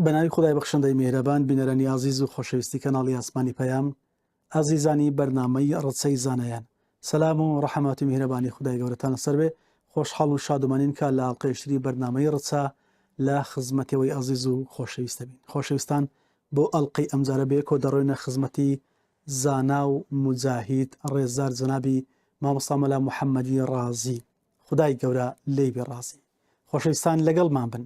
بەناوی خدای بەخشندەی میهرەبان بینەرانی عزیز و خۆشەویستی کەناڵی ئاسمانی پەیام عزیزانی بەرنامەی ڕەچەی زانایان سەلام و ڕەحمەت و میهرەبانی خدای گەورەتان لەسەر بێ خۆشحاڵ و شادومانین کە لە ئاڵقەیشتری بەرنامەی ڕەچە لە خزمەتەوەی عزیز و خۆشەویستە بین خۆشەویستان بۆ ئەڵلقەی ئەمجارە بێ کۆ دەڕۆینە خزمەتی زانا و مجاهید ڕێزدار جەنابی مامۆستا مەلا محەممەدی ڕازی خدای گەورە لێی بێ ڕازی خۆشەویستان لەگەڵمان بن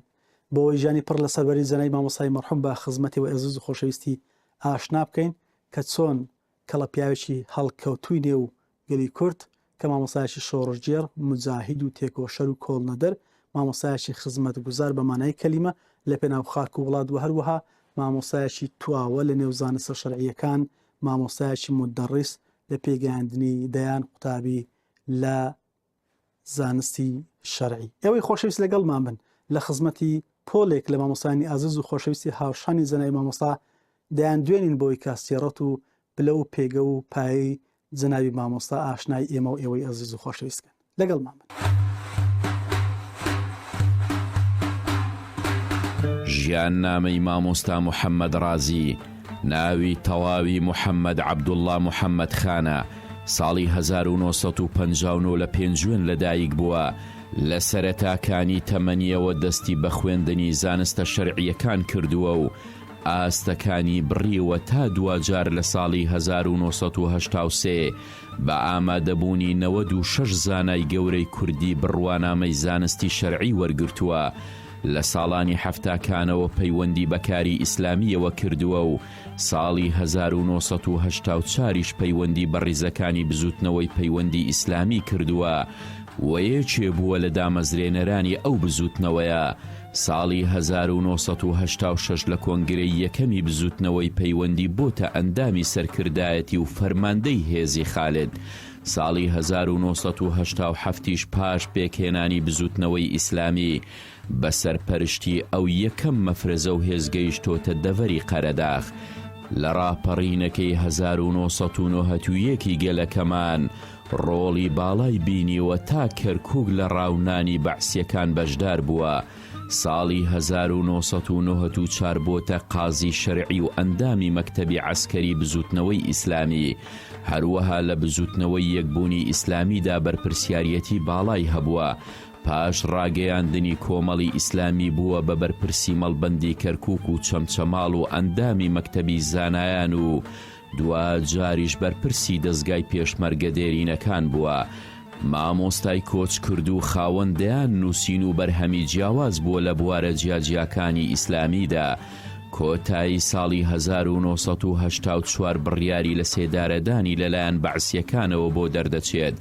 بۆ ژیانی پڕ لە سەروەری زەنای مامۆستای مەرحوم بە خزمەتی و عزیز و خۆشەویستی ئاشنا بکەین کە چۆن کەڵە پیاوێکی هەڵکەوتووی نێ و گەلی کورد کە مامۆستایەکی شۆڕژگێر مجاهید و تێکۆشەر و کۆڵنەدەر مامۆستایەکی خزمەت گوزار بە مانای کەلیمە لە پێناو خاک و وڵات و هەروەها مامۆستایەکی تواوە لە نێو زانستە شەرعیەکان مامۆستایەکی مدەڕیس لە پێگەیاندنی دەیان قوتابی لە زانستی شەرعی ئێوەی خۆشەویست لەگەڵمان بن لە خزمەتی پۆلێک لە مامۆستانی ئازیز و خۆشەویستی هاوشانی زەنای مامۆستا دەیان دوێنین بۆی کاستێڕەت و پلە و پێگە و پایی جەنابی مامۆستا ئاشنای ئێمە و ئێوەی ئازیز و خۆشەویستکەن لەگەڵمان بن. ژیان نامەی مامۆستا محەممەد ڕازی ناوی تەواوی محەممەد عەبدوڵڵا محەممەد خانە ساڵی 1950 لە پێنجوێن لەدایک بووە لە سەرەتاکانی تەمەنیەوە دەستی بە خوێندنی زانستە شەرعیەکان کردووە و ئاستەکانی بڕیوە تا دوجار لە ساڵی 1983 بە ئامادەبوونی 96 زانای گەورەی کوردی بڕوانامەی زانستی شەرعی وەرگرتووە لە ساڵانی هەفتاکانەوە پەیوەندی بەکاری ئیسلامیەوە کردووە و ساڵی 1984 پەیوەندی بە ڕیزەکانی بزوتنەوەی پەیوەندی ئیسلامی کردووە و یەکێ بووە لە دامەزرێنەرانی ئەو بزوتنەوەیە ساڵی 1986 لە کۆنگرەی یەکەمی بزوتنەوەی پەیوەندی بۆتە ئەندامی سەرکردایەتی و فەرماندەی هێزی خالد ساڵی 1970 پاش پێکهێنانی بزوتنەوەی ئیسلامی بەسەر پەرشتی ئەو یەکەم مەفرەزە و هێزگەیشتۆتە دەڤەری قەرەداغ لە ڕاپەڕینەکەی 1991 گەلەکەمان ڕۆڵی باڵای بینیوە تا کەرکووک لە ڕاونانی بەعسیەکان بەشدار بووە ساڵی 1994 بۆتە قازی شەرعی و ئەندامی مەکتەبی عەسکەری بزوتنەوەی ئیسلامی هەروەها لە بزوتنەوەی یەکبوونی ئیسلامیدا بەرپرسیارەتی باڵای هەبووە پاش ڕاگەیاندنی کۆمەڵی ئیسلامی بووە بە بەرپرسی مەڵبەندی کەرکووک و چەمچەماڵ و ئەندامی مەکتەبی زانایان و دوجاریش بەرپرسی دەستگای پێشمەرگە دێرینەکان بووە مامۆستای کۆچ کرد و خاوەندیان نووسین و بەرهەمی جیاواز بووە لە بوارە جیاجیاکانی ئیسلامیدا کۆتایی ساڵی 1984 بڕیاری لە سێدارەدانی لەلایەن بەعسیەکانەوە بۆ دەردەچێت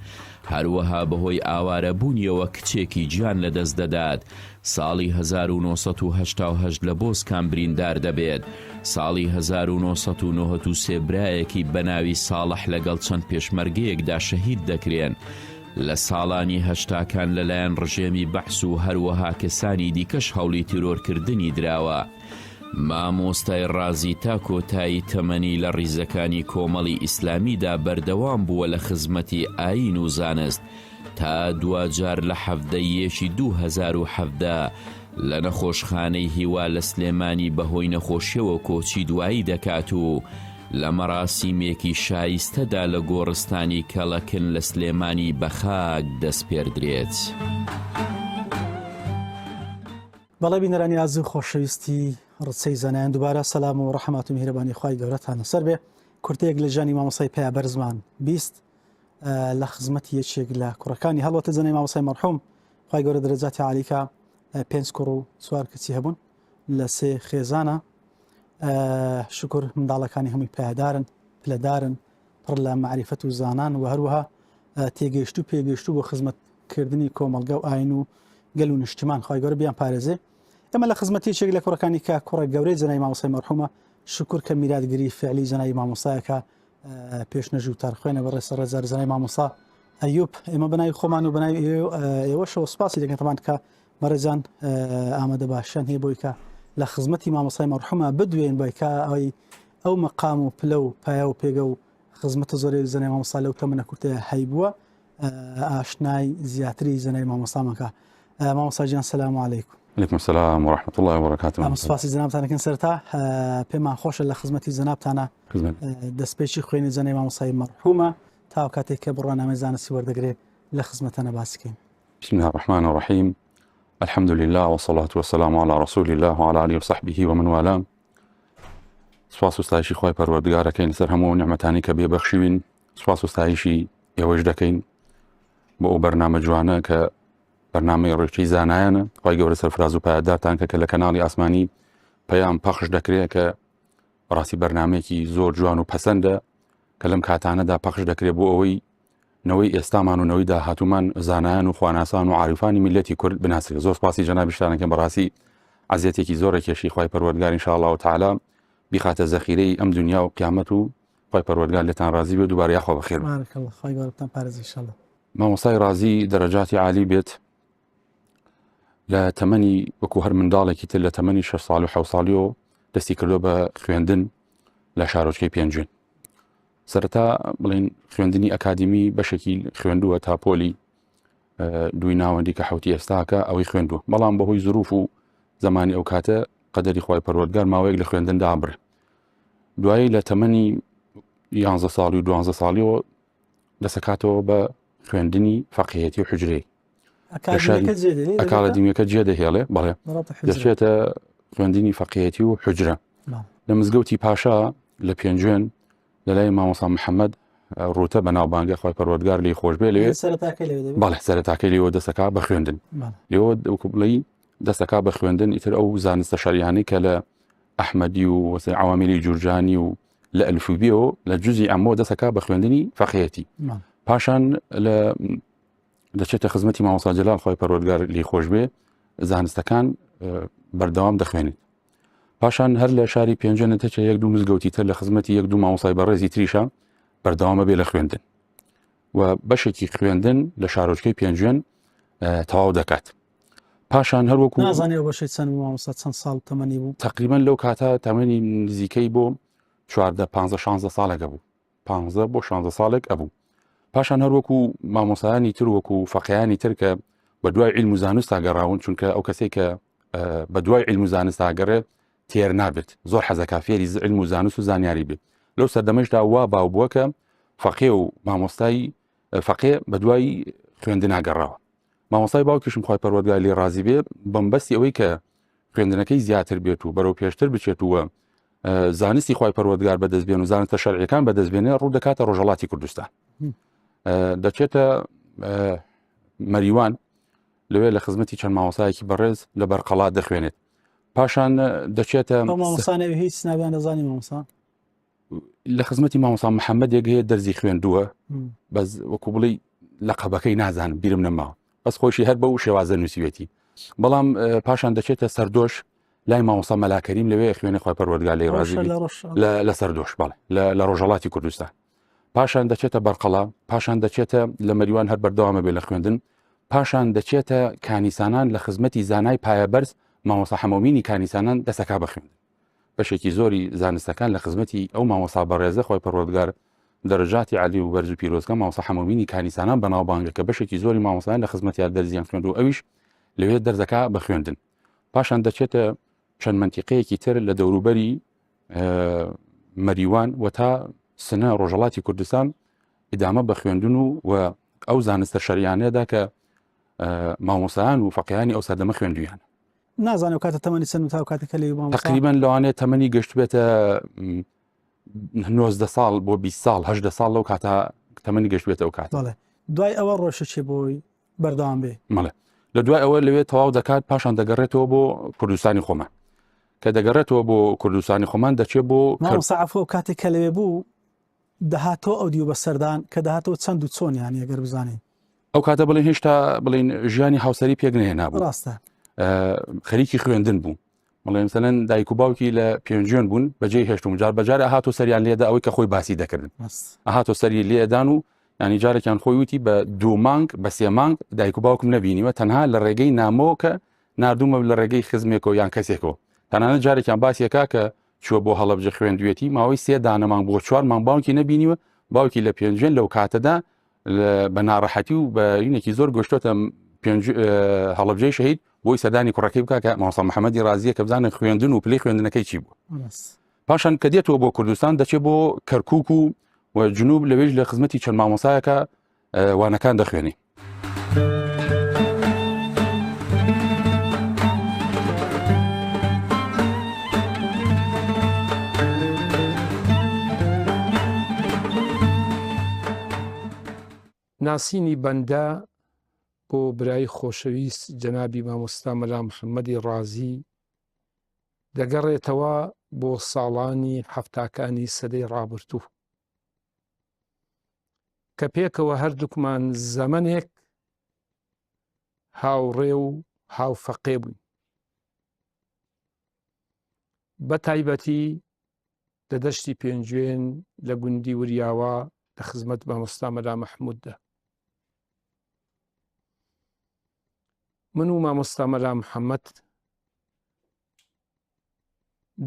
هەروەها بەهۆی ئاوارەبوونیەوە کچێکی گیان لەدەست دەدات ساڵی 1970 لە بۆسکان بریندار دەبێت ساڵی 1993 برایەکی بەناوی ساڵح لەگەڵ چەند پێشمەرگەیەکدا شەهید دەکرێن لە ساڵانی هەشتاکان لەلایەن ڕژێمی بەحس و هەروەها کەسانی دیکەش هەوڵی تیرۆرکردنی دراوە مامۆستای ڕازی تا کۆتایی تەمەنی لە ڕیزەکانی کۆمەڵی ئیسلامیدا بەردەوام بووە لە خزمەتی ئاین و زانست تا دوجار لە حەڤدەیەشی 2017 لە نەخۆشخانەی هیوا لە سلێمانی بەهۆی نەخۆشیەوە کۆچی دوایی دەکات و لە مەراسیمێکی شایستەدا لە گۆڕستانی کەڵەکن لە سلێمانی بەخاک دەست پێردرێت. بەڵێ بینەرانی ئازیز خۆشەویستی ڕچەی زانایان دووبارە سەلام و ڕەحمەت و میهرەبانی خوای گەورەتان لەسەر بێ کورتەیەک لە ژیانی مامۆستای پەیا بەرزمان بیست لە خزمەتی یەکێک لە کوڕەکانی هەڵوەتە زەنای مامۆستای مەرحوم خوای گەورە دەرەجاتی عالیکە 5 کوڕ و 4 کچی هەبوون لە 3 خێزانە شکر منداڵەکانی هەمووی پایدارن پلەدارن پڕ لە معریفەت و زانان و هەروەها تێگەیشت و پێگەیشتوو بۆ خزمەتکردنی کۆمەڵگە و ئاین و گەل و نیشتمان خوای گەورە بیان پارێزێ ئەمە لە خزمەتی یەکێک لە کوڕەکانی کە کوڕە گەورەی جەنای مامۆستای مەرحومە شکر کە میراتگیری فعلی جەنای مامۆستایەکە پێشنەژ و تارخوێنە بە ڕێسە ڕێزار جەنای مامۆستا ئەیوب ئێمە بەناوی خۆمان و بەناوی ئێوەشەوە سوپاسی دەکەن تەمان کە بەڕێزان ئامادە باشیان هەیە بۆی کە لە خزمەتی مامۆستای مەرحومە بدوێن بۆی کە ئەو مەقام و پلە و پایە و پێگە و خزمەتە زۆرێک زەنای مامۆستا لەو تەمەنە کورتەیە هەیبووە ئاشنای زیاتری زەنای مامۆستامەکە مامۆستا گیان سەلام عەلەیکوم. عليكم السلام ورحمة الله وبركاته. سپاسی جنابتانەکەن سەرتا پێمان خۆشە لە خزمەتی جنابتانە خدمت. دەستپێکی خوێنی جەنەی مامۆستای مەرحومە تا کاتێک کە بڕۆنامەی زانستی وەردەگرێت لە خزمەتەنە باسیکەین. بسم الله الرحمن الرحيم. الحمد لله والصلاة والسلام على رسول الله وعلى آله وصحبه ومن والاه. سپاس و ستایشی خوای پەروەردگارەکەین سەر هەموو نیعمەتانی کە بێبەخشیوین. سپاس و ستایشی ئێوەش دەکەین بۆ ئەو بەرنامە جوانە کە بەرنامەی ڕێکی زانایانە. خوای گەورە سەرفراز و پایدارتان کە لە کەناڵی ئاسمانی پەیام پەخش دەکرێت کە بەڕاستی بەرنامەیەکی زۆر جوان و پەسەندە کە لەم کاتانەدا پەخش دەکرێت بۆ ئەوەی نەوەی ئێستامان و نەوەی داهاتوومان زانایان و خواناسان و عاریفانی میلەتی کورد بناسرێت. زۆر سپاسی جەنابیشتانەکە بەڕاستی عەزیەتێکی زۆرێکێشی خوای پەروەردگار ئینشاءالله تعالی بیخاتە زەخیرەی ئەم دنیا و قیامەت و خوای پەروەردگار لێتان ڕازی بێت دووبارە یاخوا بەخێر. بارەکەڵڵا خوای گەورەتان پارێزی ئینشاءالله. مامۆستای ڕازی دەرەجاتی عالی بێت لە تەمەنی وەکو هەر منداڵێکی تر لە تەمەنی 6 ساڵ و 7 ساڵیەوە دەستی کردو بە خوێندن لە شارۆچکەی پێنجوێن. سەرەتا بڵین خوێندنی ئەکادمی بەشێکی خوێندووە تا پۆلی دوی ناوەندی کە حوتی ئێستاکە ئەوەی خوێندووە، بەڵام بەهۆی زروف و زمانی ئەو کاتە قەدەری خوای پەروەردگار ماوەیەک لە خوێندندا بڕێ. دوایی لە تەمەنی 11 ساڵی و 12 ساڵیەوە دەسەکاتەوە بە خوێندنی فەقیهەتی و حوجرەی. ئەکادمیەکە جێ دەهێڵێ، بەڵێ دەچێتە خوێندنی فەقیهەتی و حوجرە لە مزگەوتی پاشا لە پێنجوێن لە لای مامۆستا محەممەد ڕوتە بە ناوبانگە خوای پەروەردگار لێی خۆش بێ لێ بەڵێ سەرەتاکەی لێەوە دەسەکا بە خوێندن لێەوە وەکوبڵی دەسەکا بە خوێندن ئیتر ئەو زانستە شەریعانەی کە لە ئەحمەدی و وەسەی عەوامیلی جورجانی و لە ئەلفوبیەوە لە جوزی ئەمەوە دەسەکا بە خوێندنی فەقیهەتی. پاشان لە دەچێتە خزمەتی مامۆستا جەلال خوای پەروەردگار لێی خۆش بێ زانستەکان بەردەوام دەخوێنێت. پاشان هەر لە شاری پێنجوێن دەچێت یەک دوو مزگەوتی تر لە خزمەتی یەک دوو مامۆستای بەڕێزی تریشە بەردەوامە بێ لە خوێندن و بەشێکی خوێندن لە شارۆچکەی پێنجوێن تەواو دەکات. پاشان هەروەکو نازانێ بەشەی چەند مامۆستا چەند ساڵ تەمەنی بوو، تقریبەن لەو کاتە تەمەنی نزیکەی بۆ 14-15 ساڵێک بوو، 15 بۆ 16 ساڵێک ئەبوو. پاشان هەروەکو مامۆستایانی تر وەکو فەقیهانی تر کە بە دوای عیلم و زانست ئاگەڕاون، چونکە ئەو کەسێک کە بە دوای عیلم و زانست ئاگەڕێت تێر نابێت، زۆر حەزەکا فێری عیلم و زانست و زانیاری بێت. لەو سەردەمەشدا وا باو بووە کە فەقیه و مامۆستای فەقیه بە دوای خوێندن ئاگەڕاوە. مامۆستای باوکیشم خوای پەروەردگار لێی ڕازی بێ بەمبەستی ئەوەی کە خوێندنەکەی زیاتر بێت و بەرەو پێشتر بچێت و زانستی خوای پەروەردگار بەدەستبێن و زانستە شەرعیەکان بەدەستبێنێ ڕوو دەکاتە ڕۆژهەڵاتی کوردستان. دەچێتە مەریوان لەوێ لە خزمەتی چەند مامۆستایەکی بەڕێز لە بەرقەڵات دەخوێنێت. پاشان دەچێتە مامۆستانەوە هیچ ناویان دەزانی مامۆستا لە خزمەتی مامۆستا محەممەدێک هەیە دەرزی خوێندووە، بەس وەکو بڵی لەقەبەکەی نازانم بیرم نەماوە، بەس خۆشی هەر بە و شێوازە نووسیوێتی. بەڵام پاشان دەچێتە سەردۆش لای مامۆستا مەلاکەریم لەوێ خوێنی خوای پەروەردگار لێی ڕازی لە سەردۆش بەڵێ لە ڕۆژهەڵاتی کوردستان. پاشان دەچێتە بەرقەڵا، پاشان دەچێتە لە مەریوان هەر بەردەوامە بێ لە خوێندن. پاشان دەچێتە کانیسانان لە خزمەتی زانای پایەبەرز مامۆستا حەمومینی کانیسانان دەسەکا بە خوێندن. بەشێکی زۆری زانستەکان لە خزمەتی ئەو مامۆستا بەڕێزە خوای پەروەردگار دەرەجاتی عالی و بەرز و پیرۆزەکە مامۆستا حەمومینی کانیسانان بەناوبانگە کە بەشێکی زۆری مامۆستایان لە خزمەتیان دەرزیان خوێند و ئەویش لەوێ دەرزەکا بە خوێندن. پاشان دەچێتە چەند منتیقەیەکی تر لە دەوروبەری مەریوان و تا سنە ڕۆژهەڵاتی کوردستان ئیدامە بە خوێندن و ئەو زانستە شەریعانەیەدا کە مامۆستایان و فەقیهانی ئەو سەردەمە خوێندویان. نازانێ کاتە تەمەنی چەند تا کاتێکە لێی مامۆستا تقریبا لەوانەیە تەمەنی گەشت بێتە 19 ساڵ بۆ 20 ساڵ 18 ساڵ لەو کاتە تەمەنی گەشت بێتە ئەو کات. دوای ئەوە ڕۆژە چێ بۆی بەردەوام بێ مەڵێ لە دوای ئەوە لەوێ تەواو دەکات. پاشان دەگەڕێتەوە بۆ کوردستانی خۆمان، کە دەگەڕێتەوە بۆ کوردستانی خۆمان دەچێت بۆ مامۆستا عەفۆ کاتێک کە لەوێ بوو دەهاتەوە ئەو دیو بە سەردان کە دەهاتەوە چەند و چۆنیانی ئەگەر بزانین ئەو کاتە بڵێن هێشتا بڵین ژیانی هاوسەری پێک نهێنابوو، ڕاستە خەریکی خوێندن بوو. بڵێ مثلەن دایک و باوکی لە پێنجوێن بوون بەجێی هێشتم جار بەجار ئاهاتۆ سەریان لێدا ئەوەی کە خۆی باسی دەکردن، ئاهاتۆ سەری لێدان و ینی جارێکیان خۆی وتی بە 2 مانگ بە 3 مانگ دایک و باوکم نەبینیوە، تەنها لە ڕێگەی نامەوە کە نردومە لە ڕێگەی خزمێکەوە یان کەسێکەوە. تەنانەت جارێکیان باسیەکە کە چووە بۆ هەڵەبجە خوێندوێتی ماوەی 3 دانە مانگ بۆ 4 مانگ باوکی نەبینیوە. باوکی لە پێنجوێن لەو کاتەدا بە ناڕەحەتی و بە یونێکی زۆر گەشتۆتە هەڵەبجەی شەهید بۆی سەردانی کوڕەکەی بکە کە مامۆستا محەممەدی رازیە کە بزانن خوێندن و پلەی خوێندنەکەی چی بوو. پاشان کە دێتەوە بۆ کوردستان دەچێت بۆ کەرکووک و جنوب لەوێژ لە خزمەتی چەند مامۆسایەکە وانەکان دەخوێنی. ناسینی بەندە بۆ برای خۆشەویست جەنابی مامۆستا مەلا محەممەدی رازی دەگەڕێتەوە بۆ ساڵانی هەفتاکانی سەدەی ڕابردوو کە پێکەوە هەردووکمان زەمنێک هاوڕێ و هاوفەقێ بووین. بە تایبەتی لە دەشتی پێنجوێن لە گوندی وریاوە لە خزمەت مامۆستا مەلا مەحمووددا. من و مامۆستا مەلا محەممەد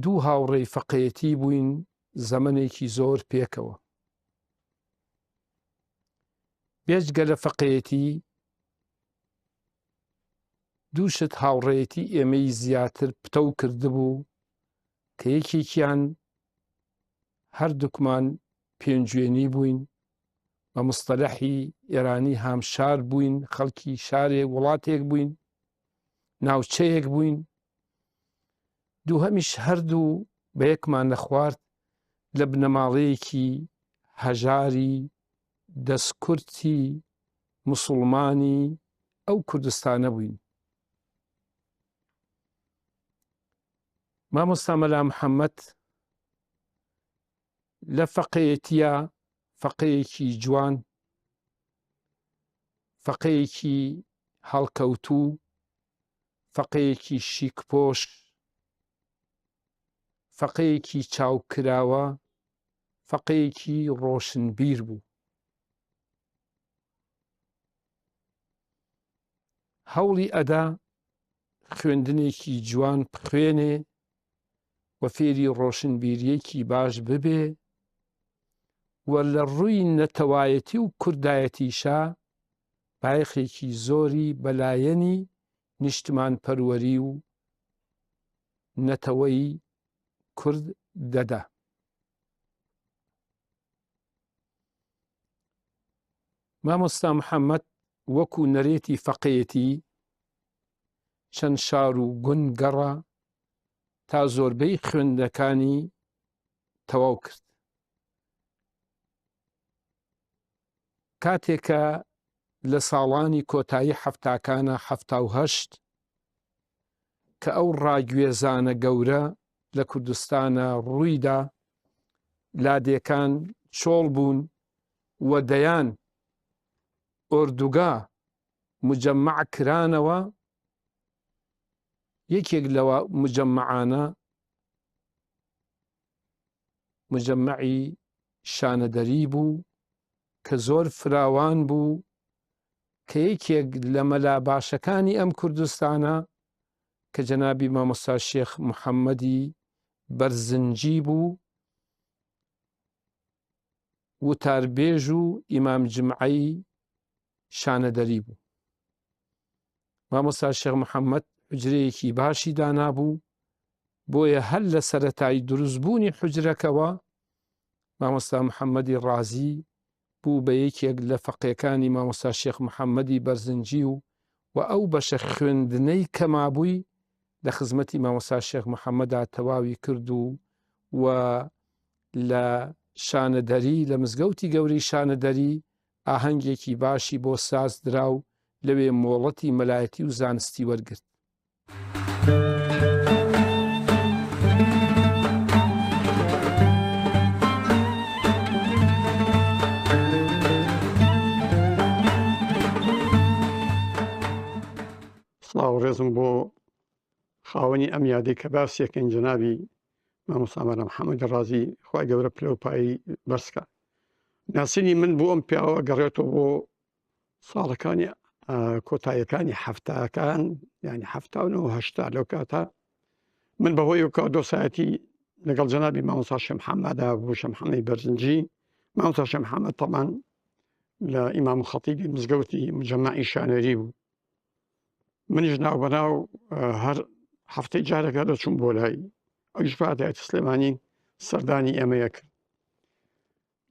دوو هاوڕێی فەقێتی بووین زەمنێکی زۆر پێکەوە. بێجگە لە فەقێتی دووشت هاوڕێتی ئێمەی زیاتر پتە و کردبوو کە یەکێکیان هەردووکمان پێنجوێنی بووین بە مستەلەحی ئێرانی هامشار بووین، خەڵکی شارێک وڵاتێک بووین، ناوچەیەک بووین. دووهەمیش هەردوو بە یەکمان نەخوارد لە بنەماڵەیەکی هەژاری دەستکورتی موسڵمانی ئەو کوردستانە بووین. مامۆستا مەلا محەممەد لە فەقێتیە فەقەیەکی جوان، فەقەیەکی هەڵکەوتوو، فەقەیەکی شیکپۆش، فەقەیەکی چاوکراوە، فەقەیەکی ڕۆشنبیر بوو. هەوڵی ئەدا خوێندنێکی جوان بخوێنێ و فێری ڕۆشنبیریەکی باش ببێ و لە ڕووی نەتەوایەتی و کوردایەتیشا بایەخێکی زۆری بەلایەنی نیشتمان پەروەری و نەتەوەی کورد دەدا. مامۆستا محەممەد وەکو نەرێتی فەقێتی چەند شار و گون گەڕا تا زۆربەی خوێندەکانی تەواو کرد. کاتێکە لە ساڵانی کۆتایی هەفتاکانە 78 کە ئەو ڕاگوێزانە گەورە لە کوردستانە ڕوویدا، لادێکان چۆڵ بوون و دەیان ئۆردوگا مجەممەع کرانەوە. یەکێک لەوە مجەممەعانە مجەممەعی شانەدەری بوو کە زۆر فراوان بوو، کە یەکێک لە مەلا باشەکانی ئەم کوردستانە کە جەنابی مامۆستا شێخ محەممەدی بەرزنجی بوو، وتاربێژ و ئیمام جمعەی شانەدەری بوو. مامۆستا شێخ محەممەد حجرەیەکی باشی دانابوو، بۆیە هەر لە سەرەتای دروستبوونی حجرەکەوە مامۆستا محەممەدی رازی بوو بە یەکێک لە فەقێکانی مامۆستا شێخ محەممەدی بەرزنجی و ئەو بەشە خوێندنەی کەمابووی لە خزمەتی مامۆستا شێخ محەممەدا تەواوی کرد و لە شانەدەری لە مزگەوتی گەورەی شانەدەری ئاهەنگێکی باشی بۆ ساز درا و لەوێ مۆڵەتی مەلایەتی و زانستی وەرگرت. سڵاو ڕێزم بۆ خاوەنی ئەم یادەی کە باسیەکەین جەنابی مامۆستا مەلا محەممەدی رازی خوای گەورە پلەپایی بەرزکە. ناسینی من بۆ ئەم پیاوە گەڕێتەوە بۆ ساڵەکانی کۆتاییەکانی هەفتاکان، ینی 1970 لەو کاتە من بەهۆی وکە دۆسایەتی لەگەڵ جەنابی مامۆستا شێخ محەممەدا بۆ شێخ محەممەدی بەرزنجی. مامۆستا شێخ محەممەد تەمان لە ئیمام خەتیبی مزگەوتی مجەممەعی شانەری بوو. منیش ناو بەناو هەر هەفتەی جارێکە دەچووم بۆ لای ئەویش پاتایەتی سلێمانی سەردانی ئێمەیە کرد.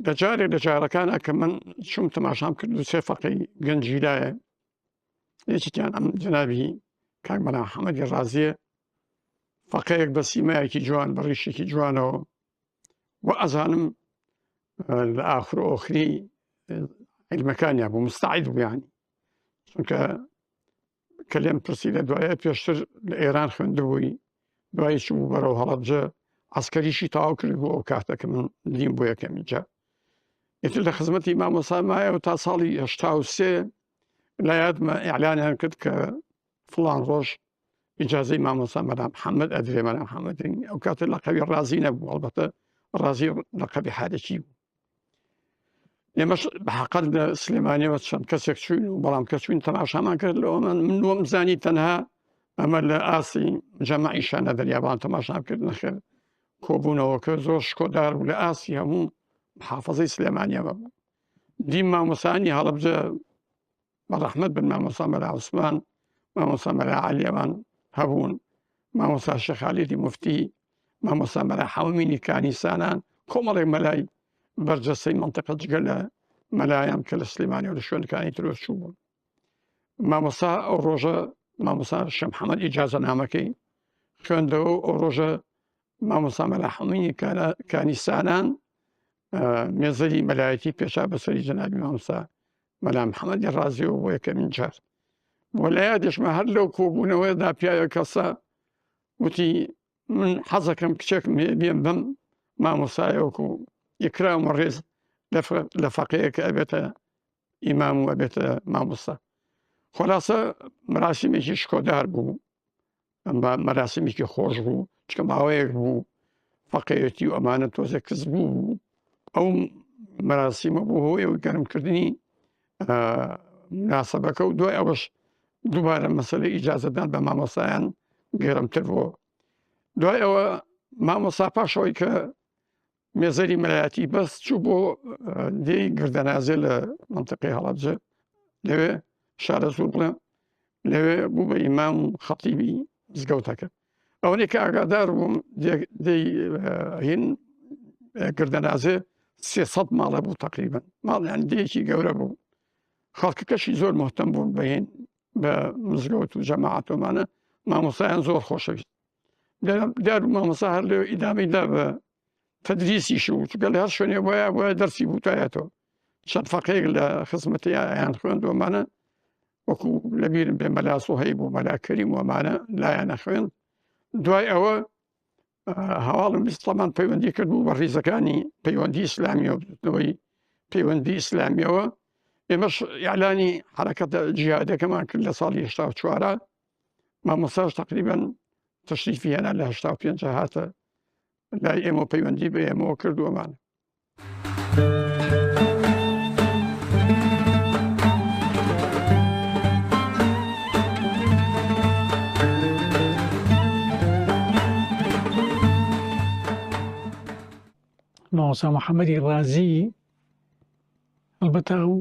لە جارێک لە جارەکانە کە من چوم تەماشام کرد و سێ فەقەی گەنجیلایە، یەکێکیان ئەم جەنابی کاک مەلا محەممەدی ڕازیە، فەقەیەک بە سیمایەکی جوان بە ڕیشێکی جوانەوە و ئەزانم لە ئاخر و ئۆخری عیلمەکانیان بوو مستعید بوو یانی، چونکە کە لێم پرسی لە دوایە پێشتر لە ئێران خوێندبووی، دوایی چوو بەرەو هەڵەبجە عسکەریشی تاوا کرد بوو ئەو کاتەکە من دیم بۆ یەکەمی جا. ئێتر لە خزمەتی مامۆستا مایەوە تا ساڵی 83 لایەتمە ئیعلانیان کرد کە فڵان ڕۆژ ئیجازەی مامۆستا مەلا محەممەد ئەدرێ. مەلا محەممەدی ئەو کاتە لەقەبی ڕازی نەبوو، ئەڵبەتە ڕازی لەقەبی حالەکی بوو. ئێمەش بەحەقەت لە سلێمانیەوە چەند کەسێک چوین و بەڵام کە چوین تەماشامان کرد لەوە من وەم زانی تەنها ئەمە لە ئاسی جەماعی شانە دەریابان تەماشام کرد نەخێر کۆبوونەوە کە زۆر شکۆدار بوو لە ئاسی هەموو محافەزەی سلێمانیەوە بوو. دیم مامۆسانی هەڵەبجە بەڕەحمەت بن مامۆستا مەلا عوسمان، مامۆستا مەلا عەلیەوان هەبوون، مامۆستا شێخ خالیدی موفتی، مامۆستا مەلا حەومینی کانیسانان، کۆمەڵێک مەلای بەرجەستەی منتیقە جگە لە مەلایان کە لە سلێمانی و لە شوێنەکانی ترۆ چوو بوون. مامۆستا ئەو ڕۆژە مامۆستا شێخ محەممەد ئیجازە نامەکەی خوێندەوە. ئەو ڕۆژە مامۆستا مەلا حەومینی کانیسانان مێزەری مەلایەتی پێشا بەسەری جەنابی مامۆستا مەلا محەممەدی ڕازیەوە بۆ یەکەمین جار. بۆ لە یادێشمە هەر لەو کۆبوونەوەیدا پیاوە کەسە وتی من حەزەکەم کچێکم بێم بەم مامۆستایەوەکو یەکراومە ڕێز لە فەقەیە کە ئەبێتە ئیمام و ئەبێتە مامۆستا. خۆلاسە مەراسیمێکی شکۆدار بوو، مەراسیمێکی خۆش بوو، چکە ماوەیەک بوو فەقەیەتی و ئەمانە تۆزە کەس بوو. ئەو مەراسیمە بوو هۆی ئەوەی گەرمکردنی مناسەبەکە و دوای ئەوەش دووبارە مەسەلەی ئیجازەدان بە مامۆستایان گەرمتر بووە. دوای ئەوە مامۆستا پاشەوەی کە مێزەری مەلایەتی بەست چوو بۆ دێی گردەنازێ لە منتیقەی هەڵەبجە، لەوێ شارە زوور بڵێ لەوێ بوو بە ئیمام و خەتیبی مزگەوتەکە. ئەوەی کە ئاگادار بووم دەی هین گردەنازێ 300 ماڵە بوو تقریبن، ماڵیان دەیەکی گەورە بوو. خەڵکەکەشی زۆر مهتەم بوون بەهێن بە مزگەوت و جەماعەتۆمانە. مامۆستایان زۆر خۆشەویست. دار مامۆستا هەر لەوێ ئیدامەیدا بە تەدریسیش و چونکە لە هەر شوێنێ وایە دەرسی بوو تایەتەوە. چەند فەقەیەک لە خزمەتی ئایان خوێندوەمانە، وەکو لەبیرم بێ مەلا سوهەیب و مەلا کەریم وەمانە لایەنە خوێند. دوای ئەوە هەواڵم بیستەمان پەیوەندی کرد بوو بە ڕیزەکانی پەیوەندی ئیسلامیەوە، بنەوەی پەیوەندی ئیسلامیەوە. ئێمەش ئیعلانی حەرەکەتە جیهادەکەمان کرد لە ساڵی 84. مامۆستاش تقریبەن تەشریفی هێنا لە 85 هاتە لای ئێمە پەیوەندی بە ئێمەوە کردووەمانە. مامۆستا محەممەدی ڕازی ئەلبەتە ئەو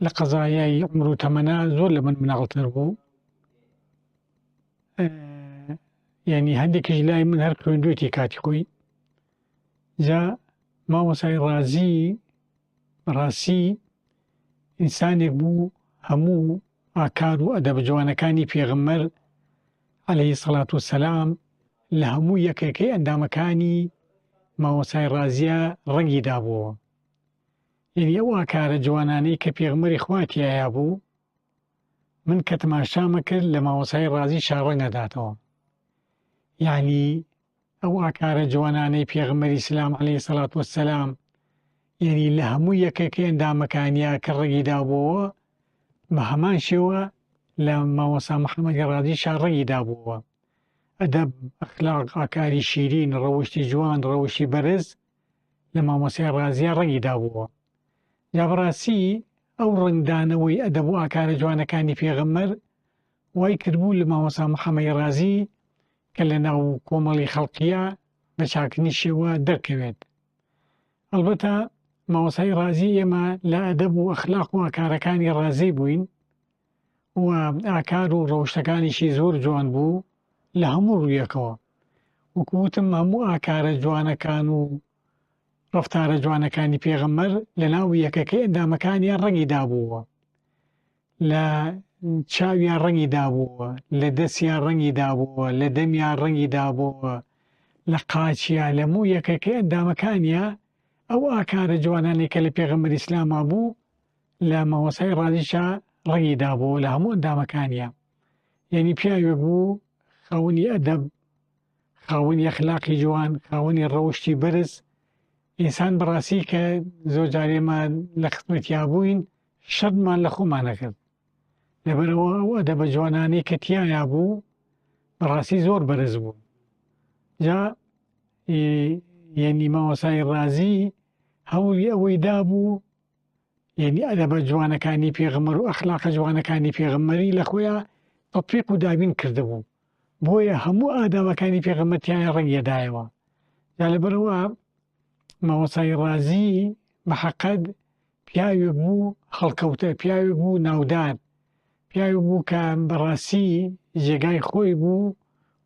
لە قەزایای عمر و تەمەنە زۆر لە من مناڵتر بوو، یعنی هەندێکیش لای من هەر خوێندوێتی کاتی خۆی. جا مامۆستای ڕازی ڕاستی ئینسانێک بوو هەموو ئاکار و ئەدەب جوانەکانی پێغەمبەر عەلەیهی سەڵات وەسەلام لە هەموو یەکێکەی ئەندامەکانی مامۆستای ڕازیە ڕەنگی دابووە. یعنی ئەو ئاکارە جوانانەی کە پێغەمبەری خوا تایە بوو، من کە تەماشامە کرد لە مامۆستای ڕازی شاڕەنگەداتەوە. یعنی ئەو ئاکارە جوانانەی پێغەمبەری ئیسلام عەلەیهی سەڵات وەسەلام، یعنی لە هەموو یەکێکی ئەندامەکانیە کە ڕەنگی دابووەوە، بە هەمان شێوە لە مامۆستا محەممەدی ڕازی شاڕەنگی دابووەوە. ئەدەب، ئەخلاق، ئاکاری شیرین، ڕەوشی جوان، ڕەوشی بەرز لە مامۆستای ڕازیە ڕەنگی دابووەوە. جا بەڕاستی ئەو ڕەنگدانەوەی ئەدەب و ئاکارە جوانەکانی پێغەمبەر وای کردبوو لە مامۆستا محەممەدی ڕازی کە لە ناو کۆمەڵی خەڵقیە بە چاکنی شێوە دەرکەوێت. ئەلبەتە مامۆستای ڕازی ئێمە لە ئەدەب و ئەخلاق و ئاکارەکانی ڕازی بووین و ئاکار و ڕەوشتەکانیشی زۆر جوان بوو لە هەموو ڕوویەکەوە. وەکوتم هەموو ئاکارە جوانەکان و ڕەفتارە جوانەکانی پێغەمبەر لە ناو یەکەکەی ئەندامەکانیان ڕەنگی دابووە، لە چاویان ڕەنگی دابووە، لە دەستیان ڕەنگی دابووە، لە دەمیان ڕەنگی دابووە، لە قاچیان لە هەموو یەکەکەی ئەندامەکانیە ئەو ئاکارە جوانانێک کە لە پێغەمبەری ئیسلاما بوو لە مامۆسای ڕازیشا ڕەنگی دابووە لە هەموو ئەندامەکانیە. یعنی پیاوێک بوو خاوەنی ئەدەب، خاوەنی ئەخلاقی جوان، خاوەنی ڕەوشتی بەرز. ئینسان بەڕاستی کە زۆر جارێمان لە خزمەتیا بووین شەرمان لە خۆمان نەکرد، لەبەرەوە ئەو ئەدەبە جوانانەی کە تیایە بوو بەڕاستی زۆر بەرز بوو. جا یعنی مامۆسای ڕازی هەوڵی ئەوەی دابوو یعنی ئەدەبە جوانەکانی پێغەمبەر و ئەخلاقە جوانەکانی پێغەمبەری لە خۆیان تەطبیق و دابین کردبوو، بۆیە هەموو ئادابەکانی پێغەمبەر تیایە ڕەنگیەدایەوە. جا لەبەرەوە مامۆسای ڕازی بەحەقەت پیاوێک بوو هەڵکەوتە، پیاوێک بوو ناودار، پیاوێک بوو کە بەڕاستی جێگای خۆی بوو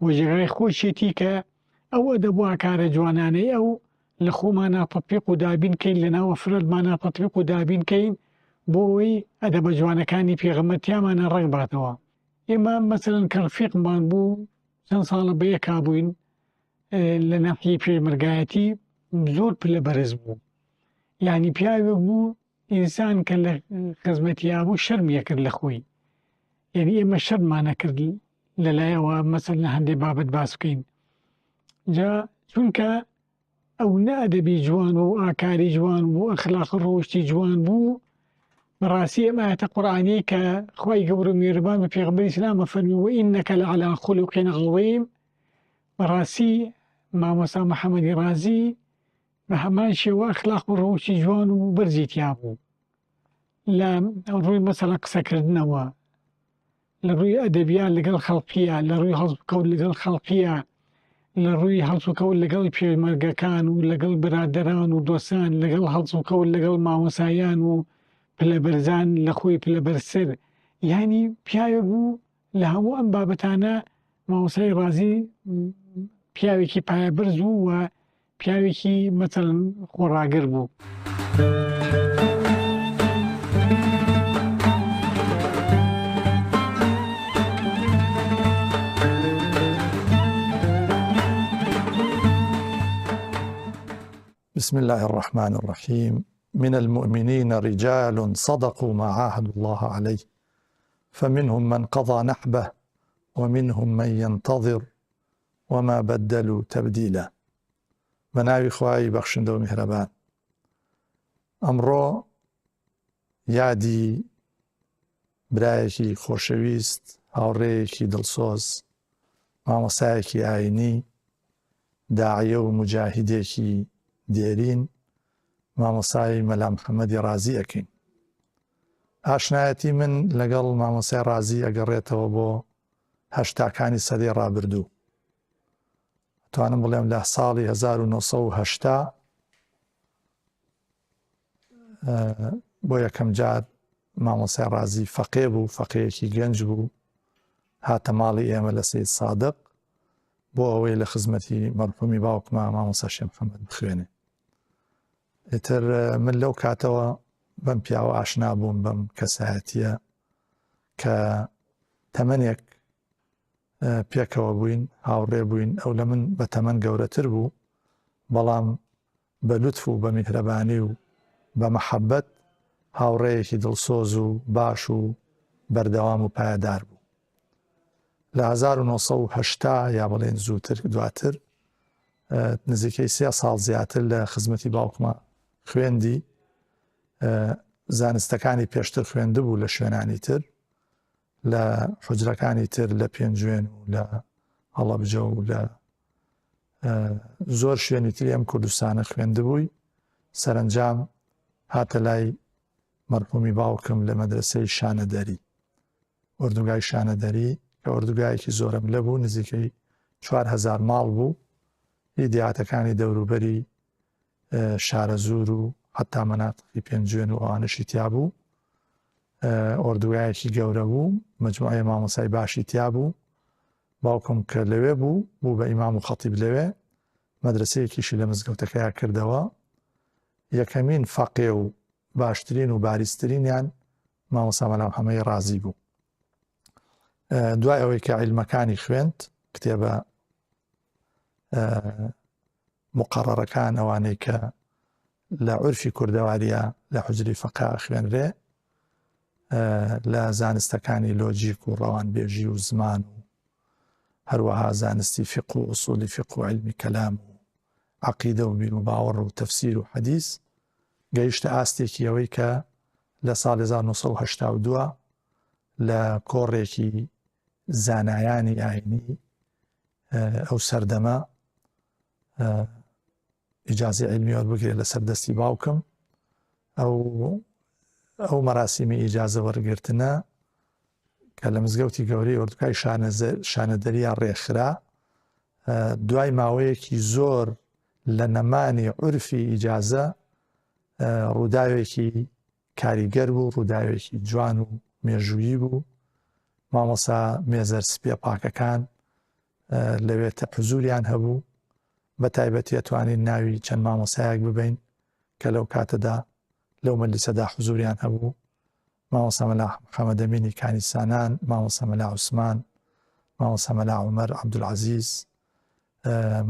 و جێگای خۆشیەتی کە ئەو ئەدەب و ئاکارە جوانانەی ئەو لە خۆمانە تەطبیق و دابین کەین، لە ناوە فرەتمانە تەطبیق و دابین کەین بۆ ئەوەی ئەدەبە جوانەکانی پێغەمبەر تیامانە ڕەنگ باتەوە. ئێمە مەسەلەن کە ڕفیقمان بوو چەند ساڵە بەیەکا بووین لە ناحیەی پێشمەرگایەتی زۆر پلە بەرز بوو. یعنی پیاوێک بوو ئینسان کە لە خزمەتیا بوو شەرمیە کرد لە خۆی، یعنی ئێمە شەرمانە کرد لەلایەوە مەسەلەن هەندێک بابەت باس بکەین. جا چونکە ئەو نە ئەدەبی جوان و ئاکاری جوان بوو، ئەخلاق ڕۆشتی جوان بوو، بەڕاستی ئەم ئایەتە قورئانیی کە خوای گەورە میهرەبان بە پێغەمبەری ئیسلامە فەرمی وئینەکە لەعەلا خولوقین عەظیم، بەڕاستی مامۆستا محەممەدی ڕازی بە هەمان شێوە ئەخلاق و ڕۆشتی جوان و بەرزی تیا بوو، لە ڕووی مەسەلە قسەکردنەوە، لە ڕووی ئەدەبیات لەگەڵ خەڵقیە، لە ڕووی هەڵسوکەوت لەگەڵ خەڵقیە، لە ڕووی هەڵسوکەوت لەگەڵ پێشمەرگەکان و لەگەڵ برادەران و دۆستان، لەگەڵ هەڵسوکەوت لەگەڵ مامۆسایان و پلەبەرزان لە خۆی پلەبەرسەر. یعنی پیاوێک بوو لە هەموو ئەم بابەتانە مامۆسای ڕازی پیاوێکی پایەبەرز بوو و پیاوێکی مەسەلەن خۆڕاگر بوو. بسم الله الرحمن الرحيم. من المؤمنين رجال صدقوا ما عاهدوا الله عليه فمنهم من قضى نحبه ومنهم من ينتظر وما بدلوا تبديلا. بناوی خوای بەخشندە و میهرەبان، ئەمڕۆ یادی برایەکی خۆشەویست، هاوڕێیەکی دڵسۆز، مامۆستایەکی ئاینی، داعیە و مجاهیدێکی دێرین، مامۆستای مەلا محەممەدی ڕازی ئەکەین. ئاشنایەتی من لەگەڵ مامۆستای ڕازی ئەگەڕێتەوە بۆ هەشتاکانی سەدەی ڕابردوو. توانم بڵێم لە ساڵی 1970 بۆ یەکەم جار مامۆستای ڕازی فەقێ بوو، فەقێیەکی گەنج بوو، هاتە ماڵی ئێمە لە سەید سادق بۆ ئەوەی لە خزمەتی مەرحومی باوکمە مامۆستا شێخ محەممەد بخوێنێ. ئیتر من لەو کاتەوە بەم پیاوە ئاشنا بووم، بەم کەسایەتیە کە تەمەنێک پێکەوە بووین، هاوڕێ بووین. ئەو لە من بە تەمەن گەورەتر بوو، بەڵام بە لوتف و بە میهرەبانی و بە مەحەبەت هاوڕێیەکی دڵسۆز و باش و بەردەوام و پایەدار بوو. لە 1970 یا بڵێن زووتر دواتر نزیکەی 3 ساڵ زیاتر لە خزمەتی باوکمە خوێندی، زانستەکانی پێشتر خوێندە بوو لە شوێنانی تر، لە حوجرەکانی تر، لە پێنجوێن و لە هەڵەبجە و لە زۆر شوێنی تری ئەم کوردستانە خوێندە بووی. سەرنجام هاتە لای مەرحومی باوکم لە مەدرسەی شانەدەری، ئوردوگای شانەدەری، کە ئوردوگایەکی زۆرم لە بوو، نزیکەی 4000 ماڵ بوو، دیاتەکانی دەوروبەری شارە زور و حتا مەناتقی پێنجوێن و ئەوانشی تیا بوو. ئۆردوگایەکی گەورە بوو مەجموعەیە مامۆسای باشی تیا بوو باوکم کە لەوێ بوو بە ئیمام و خەتیب لەوێ مەدرسەیەکیشی لە مزگەوتەکەیان کردەوە یەکەمین فەقێ و باشترین و باریسترینیان مامۆستا مەلا محەممەدی ڕازی بوو دوای ئەوەی کە عیلمەکانی خوێند کتێبە مقەڕەرەکان ئەوانەی کە لە عورفی کوردەواریە لە حوجری فەقا خوێنرێ لە زانستەکانی لۆجیک و ڕەوانبێژی و زمان و هەروەها زانستی فقه و ئوسولی فقه و علمی کەلام و عەقیدە و بیر و باوەڕ و تەفسیر و حەدیث گەیشتە ئاستێکی ئەوەی کە لە ساڵی 1982 لە کۆڕێکی زانایانی ئاینی ئەو سەردەمە ئیجازی علمی وەربگرێت لە سەردەستی باوکم ئەو مەراسیمی ئیجازە وەرگرتنە کە لە مزگەوتی گەورەی ئۆردوگای شانەدەریان ڕێکخرا دوای ماوەیەکی زۆر لە نەمانی عورفی ئیجازە ڕووداوێکی کاریگەر بوو ڕووداوێکی جوان و مێژویی بوو مامۆسا مێزەر سپێ پاکەکان لەوێتە حزوریان هەبوو بە تایبەتی ئەتوانین ناوی چەند مامۆسایەک ببین کە لەو کاتەدا لەو مەجلیسەدا حزوریان هەبوو مامۆستا مەلا محەممەد ئەمینی کانیسانان مامۆستا مەلا عوسمان مامۆستا مەلا عومەر عەبدولعەزیز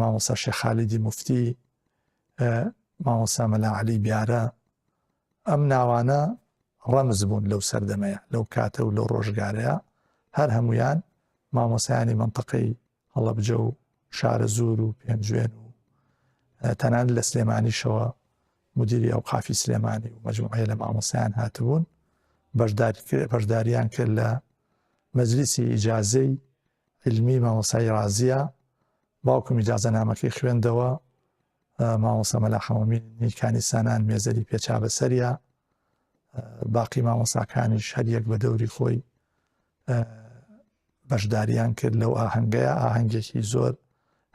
مامۆستا شێخ خالیدی موفتی مامۆستا مەلا عەلی بیارە ئەم ناوانە ڕەمز بوون لەو سەردەمەیە لەو کاتە و لەو ڕۆژگارەیە هەر هەمویان مامۆسایانی مەنتەقەی هەڵەبجە و شارە زور و پێنجوێن و تەنان لە سلێمانیشەوە مدیری ئەوقافی سلێمانی و مەجموعەیە لە مامۆسایان هاتبوون بەشداریان کرد لە مەجلیسی ئیجازەی علمی مامۆسای ڕازیە باوکم ئیجازەنامەکەی خوێندەوە مامۆستا مەلا حەمەمینی کانیسانان مێزەری پێچا بەسەریە باقی مامۆساکانیش هەر یەک بە دەوری خۆی بەشداریان کرد لەو ئاهەنگەیە ئاهەنگێکی زۆر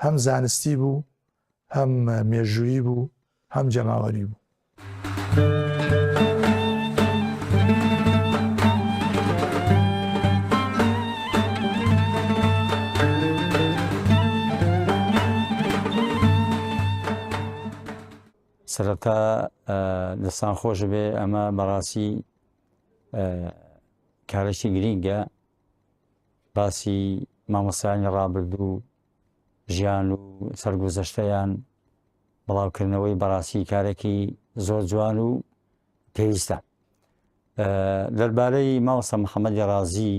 هەم زانستی بوو هەم مێژویی بوو هەم جەماوەری بوو سەرەتا دەستان خۆش بێ ئەمە بەڕاستی کارێکی گرینگە باسی مامۆستایانی ڕابردوو ژیان و سەرگوزەشتەیان بڵاوکردنەوەی بەڕاستی کارێکی زۆر جوان و پێویستە دەربارەی مامۆستا محەممەدی ڕازی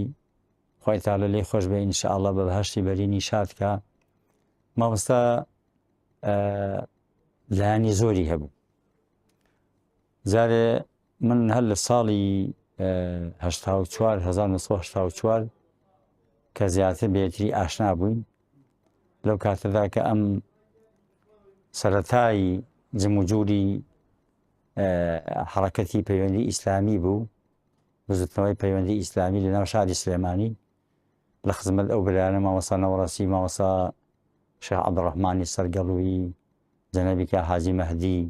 خۆی تاالە لێی خۆش بێ ئینشاءڵڵا بە بەهەشتی بەرینی شادکە مامۆستا لایانی زۆری هەبوو جارێ من هەر لە ساڵی 1984 کە زیاتر بێتری ئاشنا بووین لەو کاتەدا کە ئەم سەرەتای جموجوری حرەکەتی پەیوەندی ئیسلامی بوو بزوتنەوەی پەیوەندی ئیسلامی لە ناو شاری سلێمانی لە خزمەت ئەو برایانە مامۆستا نەوڕەسی مامۆستا شێخ عەبدوڕەحمانی سەرگەڵووی جەنەبی کا حاجی مەهدی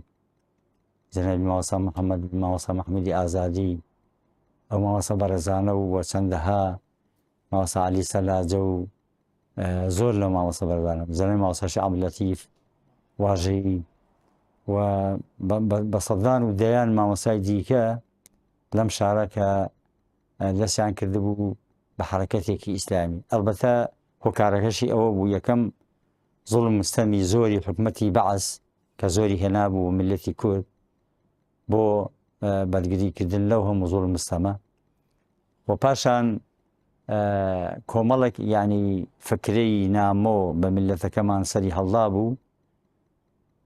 جەنەبی مامۆستا محەممەدی ئازادی ئەو مامۆستا بەڕێزانە و چەندەها مامۆستا عەلی سەلاجە و زۆر لەو مامۆستا بەڕێزانە جەنەبی مامۆستا شێخ عەبدولەتیف واژەیی و بە سەدان و دەیان مامۆستای دیکە لەم شارە کە دەستیان کردبوو بە حرەکەتێکی ئیسلامی ئەلبەتە هۆکارەکەشی ئەوە بوو یەکەم زوڵم مستەمی زۆری حکومەتی بەعەس کە زۆری هێنابوو ملەتی کورد بۆ بەرگریکردن لەو هەموو زوڵم مستەمە و پاشان کۆمەڵێک یعنی فکرەی نامۆ بە ملەتەکەمان سەری هەڵدا بوو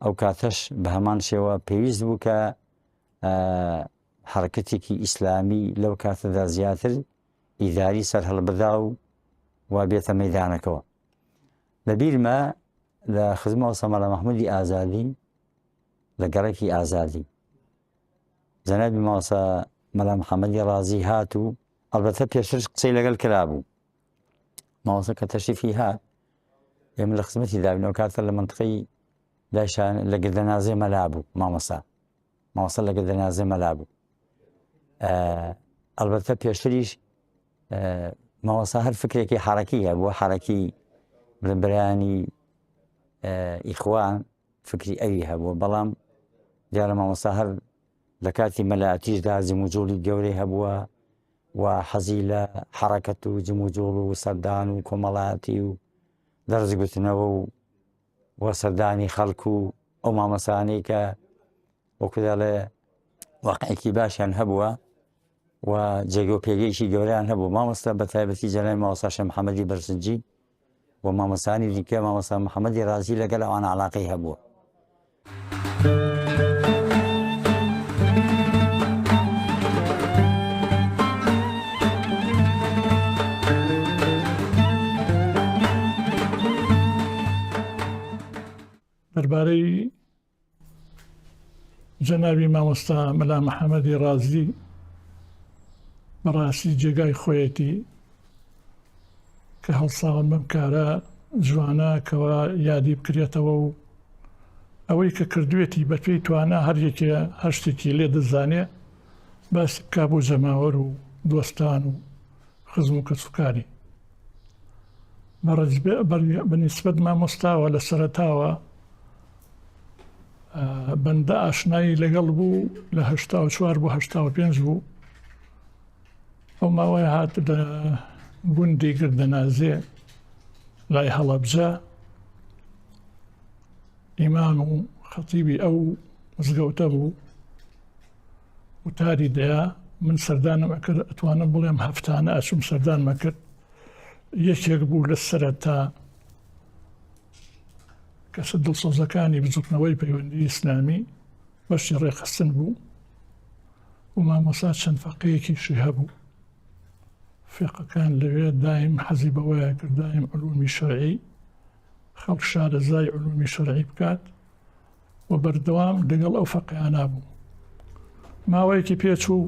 ئەو کاتەش بە هەمان شێوە پێویست بوو کە حرەکەتێکی ئیسلامی لەو کاتەدا زیاتر ئیداری سەر هەڵبدا و بێتە مەیدانەکەوە لەبیرمە لە خزمەت مامۆستا مەلا محەممەدی ئازادی لە گەڕێکی ئازادی جەنابی مامۆستا مەلا محەممەدی ڕازی هات و ئەلبەتە پێشترش قسەی لەگەڵ کرابوو مامۆستا کە تەشریفی هات ئێمە لە خزمەتی دابین ئەو کاتە لە منتقەی داشان لە گردەنازێ مەلا بوو مامۆستا لە گردەنازێ مەلا بوو البته پێشتریش مامۆستا هەر فکرێکی حرەکیە بۆ حرەکی بربرانی ئیخوان فکری ئەوی هەبوو بەڵام دیارە مامۆستا هەر لە کاتی مەلایەتیشدا جموجۆڵی گەورەی هەبووە و حەزی لە حرەکەت و جموجۆڵ و سەردان و کۆمەڵایەتی و دەرزگوتنەوە و سەردانی خەڵک و ئەو مامۆستایانەی کە وەکو دەڵێ واقعێکی باشیان هەبووە و جێگە و پێگەیشی گەوریان هەبوو مامۆستا بە تایبەتی جەلای مامۆستا شێخ محەممەدی بەرزنجی و مامۆستانی دیکە مامۆستا محەممەدی رازی لەگەڵ ئەوانە عەلاقەی هەبووە. دەربارەی جەنابی مامۆستا مەلا محەممەدی رازی بەڕاستی جێگای خۆیەتی کە هەڵساون بەم کارە جوانە کەەوە یادی بکرێتەوە و ئەوەی کە کردوێتی بە پێی توانە هەر یەکێ هەر شتێکی لێ دەزانێ باسی بکا بۆ جەماوەر و دۆستان و خزم و کەسوکاری بەنسبەت مامۆستاوە لە سەرەتاوە بەندە ئاشنایی لەگەڵ بوو لە 84 بۆ 85 بوو ئەو ماوەی هات لە گوندی گردەنازێ لای هەڵەبجە ئیمان و خەتیبی ئەو مزگەوتە بوو وتاری دەیە من سەردانم ئەکرد ئەتوانم بڵێم هەفتانە ئەچوم سەردانمە کرد یەکێک بوو لە سەرەتا کەسە دڵسۆزەکانی بجووکنەوەی پەیوەندی ئیسلامی بەشی ڕێخستن بوو و مامۆستا چەند فەقەیەکیشی هەبوو فێقەکان لەوێ دایم حەزی بەوەیە کرد دایم علومی شەرعی خەڵک شارەزای علومی شەرعی بکات و بەردەوام لەگەڵ ئەو فەقەیانە بوو ماوەیەکی پێچوو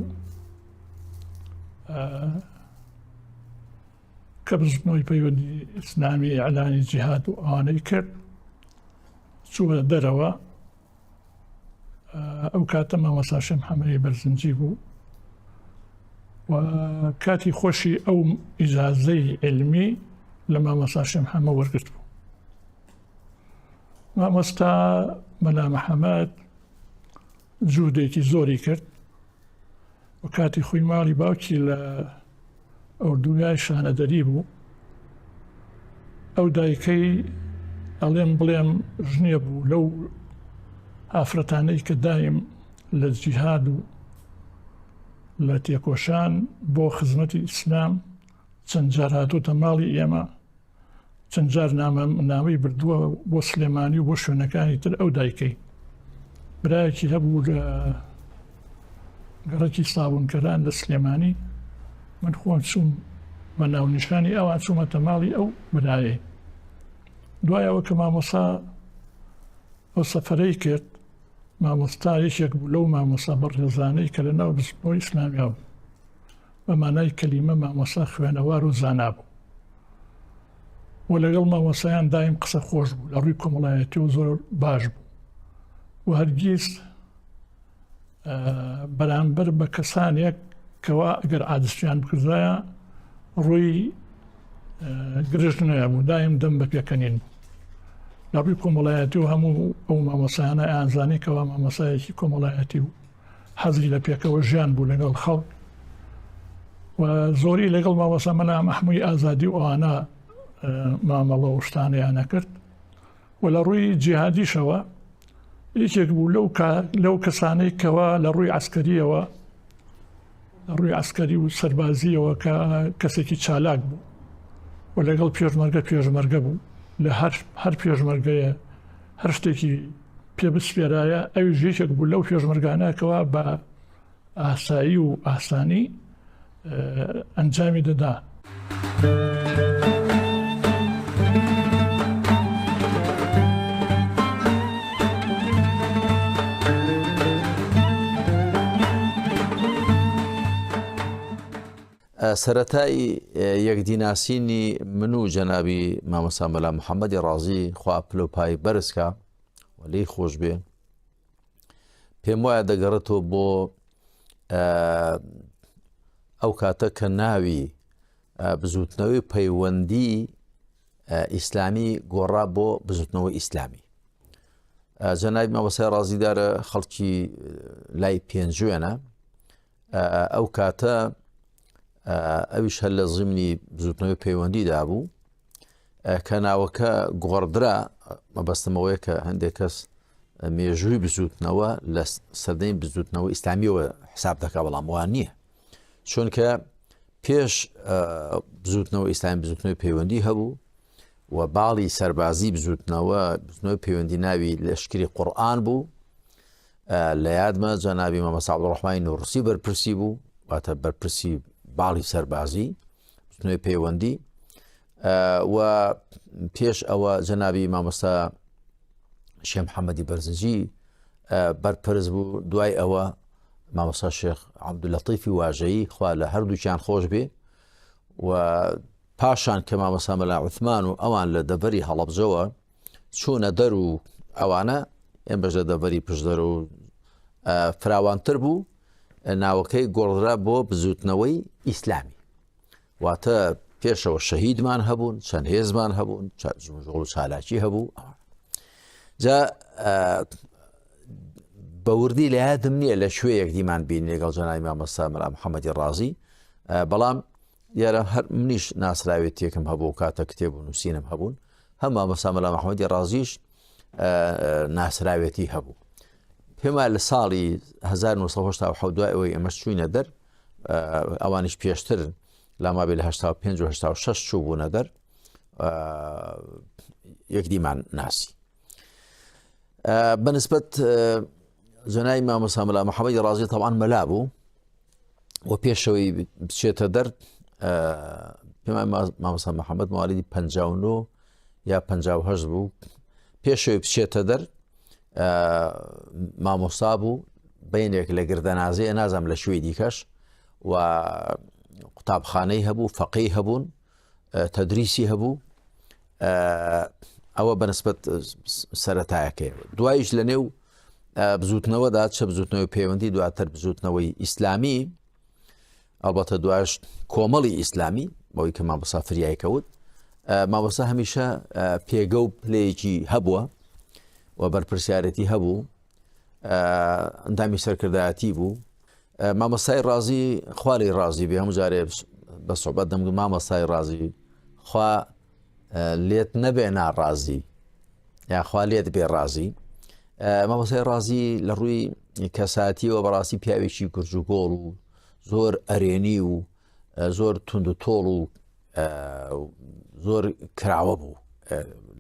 کە بزوتنەوەی پەیوەندی ئیسلامی ئیعلانی جیهاد و ئەوانەی کرد چووە دەرەوە ئەو کاتە مامۆستا شێخ محەممەدی بەرزنجی بوو و کاتی خۆشی ئەو ئیجازەی علمی لە مامۆستا شێخ محەممەد وەرگرت بوو مامۆستا مەلا محەممەد جوودێکی زۆری کرد و کاتی خۆی ماڵی باوکی لە ئەوردوگای شانەدەری بوو ئەو دایکەی ئەڵێم بڵێم ژنێ بوو لەو ئافرەتانەی کە دایم لە جیهاد و لە تێکۆشان بۆ خزمەتی ئیسلام چەند جار هاتوتە ماڵی ئێمە چەند جار نامەی بردووە بۆ سلێمانی و بۆ شوێنەکانی تر ئەو دایکەی برایەکی هەبوو لە گەڕەکی سابوونکەران لە سلێمانی من خۆم چوم بە ناونیشانی ئەوان چوومەتە ماڵی ئەو برایە دوایەوە کە مامۆستا ئەو سەفەرەی کرد مامۆستا یەکێک بوو لەو مامۆستا بەڕێزانەی کە لە ناو بزنەوەی ئیسلامیا بوو بە مانای کەلیمە مامۆستا خوێنەوار و زانا بوو و لەگەڵ مامۆستایان دایم قسە خۆش بوو لە ڕووی کۆمەڵایەتی و زۆر باش بوو و هەرگیز بەرامبەر بە کەسانێک کەوا ئەگەر عادستیان بکردایە ڕووی گرژ نەبوو دایم دەم بە پێکەنین لە ڕووی کۆمەڵایەتی و هەموو ئەو مامۆستایانە ئازانی کەوا مامۆستایەکی کۆمەڵایەتی و حەزری لە پێکەوە ژیان بوو لەگەڵ خەڵک و زۆری لەگەڵ مامۆستا مەلا محەممەدی ئازادی و ئەوانە مامەڵە و شتانەیانە کرد و لە ڕووی جیهادیشەوە یەکێک بوو لەو کەسانەی کەوا لە ڕووی عەسکەریەوە ڕووی عەسکەری و سەربازیەوە کە کەسێکی چالاک بوو و لەگەڵ پێشمەرگە بوو لە هەر پێشمەرگەیە هەر شتێکی پێ بسپێرایە ئەویش یەکێک بوو لەو پێشمەرگانەکەوە بە ئاسایی و ئاسانی ئەنجامی دەدا. سەرەتایی یەکدیناسینی من و جەنابی مامۆستا مەلا محەممەدی رازی خوا پلۆپای بەرزکە و لێی خۆش بێ پێم وایە دەگەڕێتەوە بۆ ئەو کاتە کە ناوی بزوتنەوەی پەیوەندی ئیسلامی گۆڕا بۆ بزوتنەوەی ئیسلامی. جەنابی مامۆستای ڕازیدارە خەڵکی لای پێنجوێنە، ئەو کاتە ئەویش هەر لە زیمنی بزوتنەوەی پەیوەندیدا بوو کە ناوەکە گۆڕدرا. مەبەستمەوەیە کە هەندێک کەس مێژووی بزوتنەوە لە سەردەمی بزوتنەوە ئیسلامیەوە حساب دەکا، بەڵام وان نییە، چونکە پێش بزوتنەوە ئیسلامی بزوتنەوەی پەیوەندی هەبوو و باڵی سەربازی بزوتنەوەی پەیوەندی ناوی لەشکری قورئان بوو. لە یادمە جەنابی مامۆستا عەبدوڕەحمانی نوڕسی بەرپرسی بوو، واتە بەرپرسی باڵی سەربازی بزوتنەوەی پەیوەندی، و پێش ئەوە جەنابی مامۆستا شێخ محەممەدی بەرزنجی بەرپرس بوو. دوای ئەوە مامۆستا شێخ عەبدولەتیفی واژەیی خوا لە هەردووکیان خۆش بێ، و پاشان کە مامۆستا مەلا عوثمان و ئەوان لە دەڤەری هەڵەبجەوە چوونە دەر و ئەوانە ئێم بەش لە دەڤەری پشدەر و فراوانتر بوو، ناوەکەی گۆڕدرا بۆ بزوتنەوەی ئیسلامی. واتە پێشەوە شەهیدمان هەبوون، چەند هێزمان هەبوون، ژۆڵ و چالاکی هەبوو. جا بەوردی لە یادم نییە لە شوێیەک دیمان بین لەگەڵ جەنابی مامۆستا مەلا محەممەدی ڕازی، بەڵام دیارە هەر منیش ناسراوێتێکم هەبوو، کاتە کتێب و نووسینم هەبوون، هەم مامۆستا مەلا محەممەدی ڕازیش ناسراوێتی هەبوو. پێما لە ساڵی 1970 دوای ئەوەی ئەمەش چووینە دەر، ئەوانش پێشتر لامابێ لە 85 و 86 چوو بوونە دەر، یەکدیمان ناسی. بەنسبەت جەنابی مامۆستا مەلا محەممەدی ڕازی تەبعاً مەلا بوو، و پێشەوەی بچێتە دەر پێما مامۆستا محەممەد موالیدی 59 یا 58 بوو. پێشەوەی بچێتە دەر مامۆستا بوو، بینێک لە گردەنازەیە، نازام لە شوێی دیکەش، و قوتابخانەی هەبوو، فەقێی هەبوون، تەدریسی هەبوو. ئەوە بەنسبەت سەرەتایەکەی. دوایش لە نێو بزوتنەوەدا چە بزوتنەوەی پەیوەندی، دواتر بزوتنەوەی ئیسلامی، ئەڵبەتە دوایش کۆمەڵی ئیسلامی، بەوەی کە مامۆستا فریای کەوت. مامۆستا هەمیشە پێگە و پلەیەکی هەبووە و بەرپرسیارەتی هەبوو، ئەندامی سەرکردایەتی بوو. مامۆستای ڕازی خواری ڕازی بێ، هەموو جارێ بە سوحبەت دەمگوت مامۆستای ڕازی خوا لێت نەبێ ناڕازی، یا خوا لێت بێ ڕازی. مامۆستای ڕازی لە ڕووی کەساتیەوە بەڕاستی پیاوێکی گورج و گۆڵ و زۆر ئەرێنی و زۆر تونند و تۆڵ و زۆر کراوە بوو،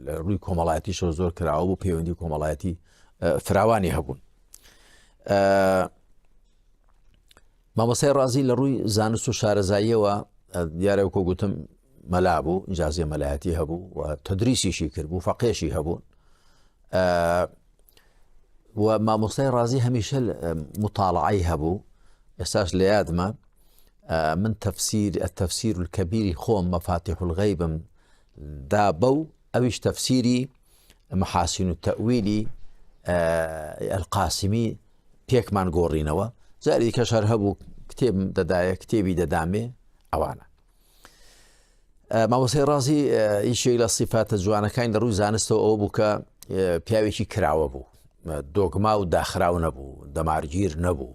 لە ڕووی کۆمەڵایەتیشەوە زۆر کراوە بوو، پەیوەندی کۆمەڵایەتی فراوانی هەبوون. مامۆستای ڕازی لە ڕووی زانست و شارەزاییەوە دیارە وەکو گوتم مەلا بوو، ئیجازەی مەلایەتی هەبوو و تەدریسیشی کرد بوو، فەقێشی هەبوون. و مامۆستای ڕازی هەمیشە مطالعەی هەبوو. ئێستاش لە یادمە من التەفسیر الکەبیری خۆم مەفاتیح الغەیبم دا بەو، ئەویش تەفسیری مەحاسین التەئویلی القاسمی پێکمان گۆڕینەوە. جاری دیکەش هەر هەبوو کتێب دەدایە، کتێبی دەدامێ ئەوانە. مامۆستای ڕازی هیچێک لە سیفاتە جوانەکانی لە ڕووی زانستەوە ئەوە بوو کە پیاوێکی کراوە بوو، دۆگما و داخراو نەبوو، دەمارگیر نەبوو،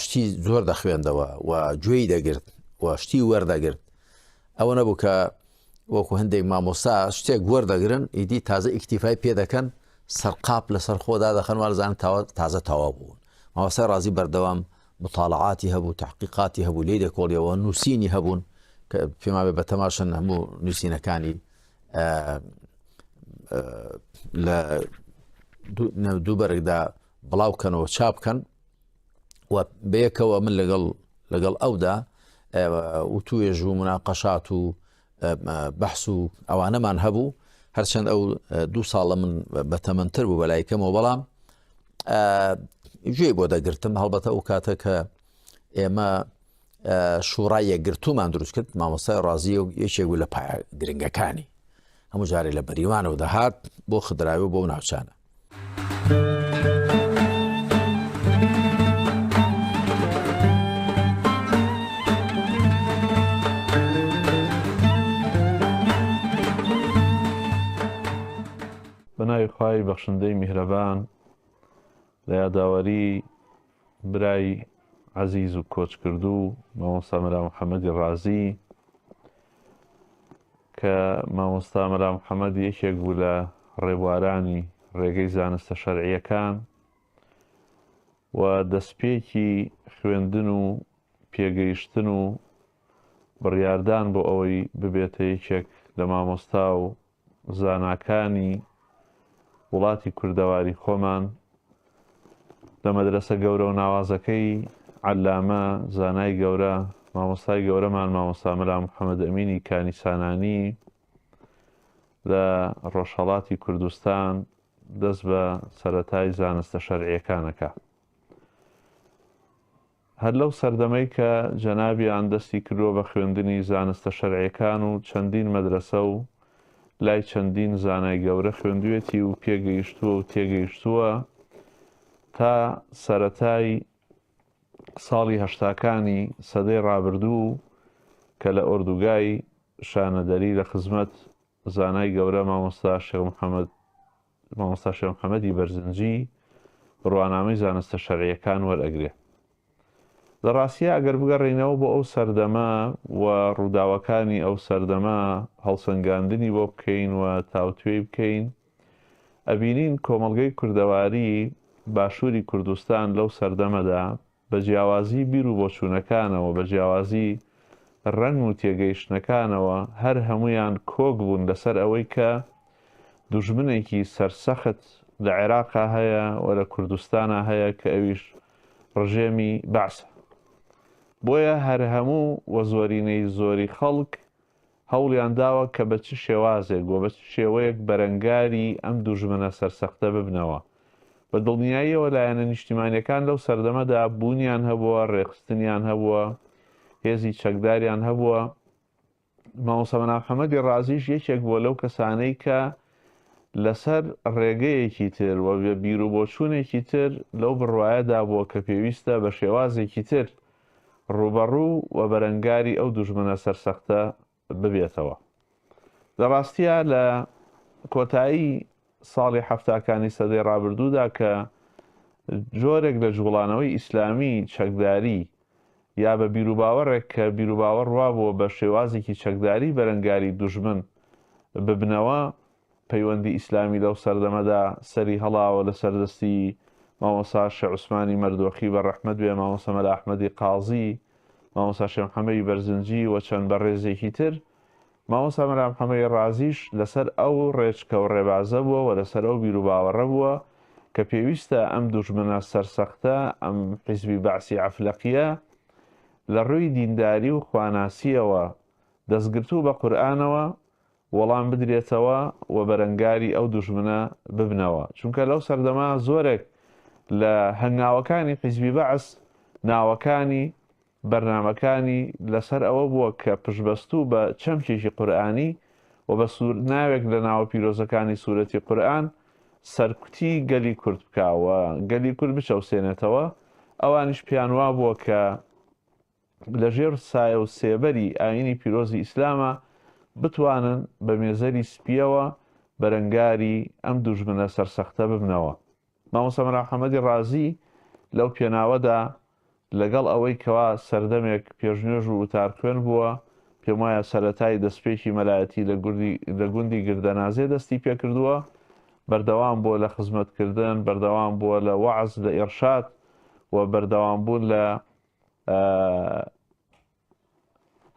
شتی زۆر دەخوێندەوە و گوێی دەگرت و شتی وەردەگرت. ئەوە نەبوو کە وەکو هەندێک مامۆستا شتێک وەردەگرن ئیدی تازە ئیکتیفای پێ دەکەن، سەرقاپ لەسەر خۆدا دەخەن، وەرزانن تازە تەواو بوون. مامۆستای ڕازی بەردەوام مطالعاتی هەبوو، تحقیقاتی هەبوو، لێی دەکۆڵیەوە، نووسینی هەبوون کە پێما بێ بە تەماشن هەموو نووسینەکانی لە دوو بەرێکدا بڵاوکەنەوە چاپکەن. و بەیەکەوە من لەگەڵ ئەودا وتوێژ و مناقەشات و بەحس و ئەوانەمان هەبوو، هەرچەند ئەو 2 ساڵە من بەتەمەنتر بوو بەلایکەمەوە، بەڵام گوێی بۆ دەگرتم. هەڵبەتە ئەو کاتە کە ئێمە شوڕای یەکگرتومان دروست کرد، مامۆستای ڕازی و یەکێک بوو لە پایە گرنگەکانی، هەموو جارێ لە بەریوانەوە دەهات بۆ خدراوی و بۆ ناوچانە. بەناوی خوای بەخشندەی میهرەبان لە یاداوەری برای عەزیز و کۆچکردوو مامۆستا مەلا محەممەدی ڕازی کە مامۆستا مەلا محەممەد یەکێک بوو لە ڕێبوارانی ڕێگەی زانستە شەرعیەکان و دەستپێکی خوێندن و پێگەیشتن و بڕیاردان بۆ ئەوەی ببێتە یەکێک لە مامۆستا و زاناکانی وڵاتی کوردەواری خۆمان لە مەدرسە گەورە و ناوازەکەی عەلامە زانای گەورە مامۆستای گەورەمان مامۆستا مەلا محەممەد ئەمینی کانیسانانی لە ڕۆژهەڵاتی کوردستان دەست بە سەرەتای زانستە شەرعیەکانەکە. هەر لەو سەردەمەی کە جەنابیان دەستی کردووە بە خوێندنی زانستە شەرعیەکان و چەندین مەدرسە و لای چەندین زانای گەورە خوێندوێتی و پێگەیشتووە و تێگەیشتووە تا سەرەتای ساڵی هەشتاکانی سەدەی ڕابردوو کە لە ئۆردوگای شانەدەری لە خزمەت زانای گەورە مامۆستا شێخ محەممەدی بەرزنجی ڕوانامەی زانستە شەرعیەکان وەرئەگرێ. لە ڕاستیە ئەگەر بگەڕێنەوە بۆ ئەو سەردەما و ڕووداوەکانی ئەو سەردەما هەڵسەنگاندنی بۆ بکەین و تاوتوێی بکەین ئەبینین کۆمەڵگەی کوردەواری باشووری کوردستان لەو سەردەمەدا بە جیاوازی بیر و بۆچوونەکانەوە بە جیاوازی ڕەنگ و تێگەیشتنەکانەوە هەر هەمویان کۆک بوون لەسەر ئەوەی کە دوژمنێکی سەرسەخت لە عێراقا هەیە و لە کوردستانە هەیە کە ئەویش ڕژێمی بەعسە. بۆیە هەر هەموو وە زۆرینەی زۆری خەڵک هەوڵیان داوە کە بە چ شێوازێک و بە چ شێوەیەک بەرەنگاری ئەم دوژمنە سەرسەختە ببنەوە. بە دڵنیاییەوە لایەنە نیشتیمانیەکان لەو سەردەمەدا بوونیان هەبووە، ڕێخستنیان هەبووە، هێزی چەکداریان هەبووە. مامۆستا مەلا محەممەدی ڕازیش یەکێک بووە لەو کەسانەی کە لەسەر ڕێگەیەکی تر و بیر و بۆچوونێکی تر لەو بڕوایەدا بووە کە پێویستە بە شێوازێکی تر ڕوبەڕوو و بەرەنگاری ئەو دوژمنە سەرسەختە ببێتەوە. لە ڕاستیە لە کۆتایی ساڵی هەفتاکانی سەدەی ڕابردوودا کە جۆرێک لە جوڵانەوەی ئیسلامی چەکداری یا بە بیرروباوەڕێک کە بیرروباوەڕ وابووە بە شێوازێکی چەکداری بەرەنگاری دوژمن ببنەوە پەیوەندی ئیسلامی لەو سەردەمەدا سەری هەڵاوە لە سەردەستی مامۆستا شێخ عوسمانی مەردۆخی بەڕەحمەت بێ، مامۆستا مەلا ئەحمەدی قازی، مامۆستا شێخ محەممەدی بەرزنجی و چەند بەڕێزێکی تر. مامۆستا مەلا محەممەدی ڕازیش لەسەر ئەو ڕێچکە و ڕێبازە بووە و لەسەر ئەو بیرروباوەڕە بووە کە پێویستە ئەم دوژمنە سەرسەختە ئەم حیزبی بەعسی عەفلەقیە لە ڕووی دینداری و خواناسیەوە دەستگرتوو بە قورئانەوە وەڵام بدرێتەوە و بەرەنگاری ئەو دوژمنە ببنەوە. چونکە لەو سەردەما زۆرێک لە هەنگاوەکانی حیزبی بەعس ناوەکانی بەرنامەکانی لەسەر ئەوە بووە کە پشبەستوو بە چەمکێکی قورئانی و بە ناوێک لە ناوە پیرۆزەکانی سوورەتی قورئان سەرکوتی گەلی کورد بکاوە، گەلی کورد بچەوسێنێتەوە. ئەوانیش پیان وا بووە کە لەژێر سایە و سێبەری ئاینی پیرۆزی ئیسلامە بتوانن بە مێزەری سپیەوە بەرەنگاری ئەم دوژمنە سەرسەختە ببنەوە. مامۆستا مەلا محەممەدی ڕازی لەو پێناوەدا لەگەڵ ئەوەی کەوا سەردەمێک پێشنوێژ و وتار خوێن بووە، پێم وایە سەرەتای دەستپێکی مەلایەتی لە گوندی گردەنازێ دەستی پێکردووە، بەردەوام بووە لە خزمەتکردن، بەردەوام بووە لە وەعز لە ئێرشاد و بەردەوام بوون لە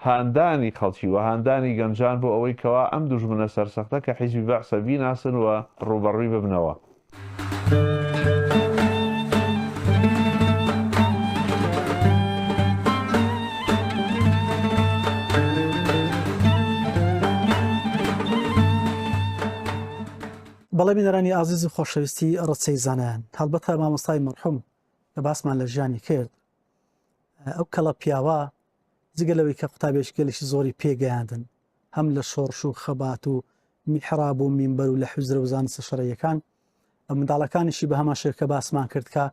هاندانی خەڵکی و هاندانی گەنجان بۆ ئەوەی کەوا ئەم دوژمنە سەرسەختە کە حیزبی بەعسە بیناسن و ڕوبەڕووی ببنەوە. بەڵێ بینەرانی ئازیز و خۆشەویستی ڕەچەی زانایان، هەڵبەتە مامۆستای مەرحوم کە باسمان لە ژیانی کرد ئەو کەڵە پیاوە جگەلەوەی کە قوتابێکی گەلێکی زۆری پێگەیاندن هەم لە شۆڕش و خەبات و میحراب و مینبەر و لە حوزرە و زانستە شەرعیەکان منداڵەکانیشی بە هەمان شێوە کە باسمان کرد کە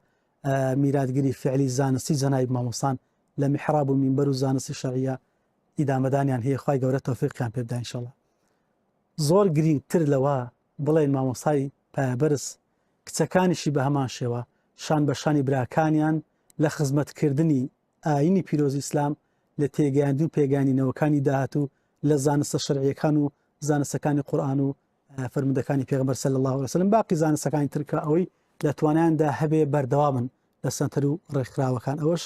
میراتگیری فعلی زانستی جەنابی مامۆستان لە میحراب و مینبەر و زانستی شەرعیە ئیدامەدانیان هەیە. خوای گەورە تەوفیقیان پێ بدات ئینشەڵڵا. زۆر گرنگتر لەوە بڵێن مامۆستای پایبەرز کچەکانیشی بە هەمان شێوە شان بە شانی براکانیان لە خزمەتکردنی ئاینی پیرۆزی ئیسلام لە تێگەیاندن پێگانینەوەکانی داهاتوو لە زانستە شەرعیەکان و زانستەکانی قورئان و فەرمودەکانی پێغەمبەر صلی الله علیه وسلم باقی زانستەکانی ترکە ئەوەی لە توانیاندا هەبێ بەردەوامن لە سەنتەر و ڕێکخراوەکان ئەوەش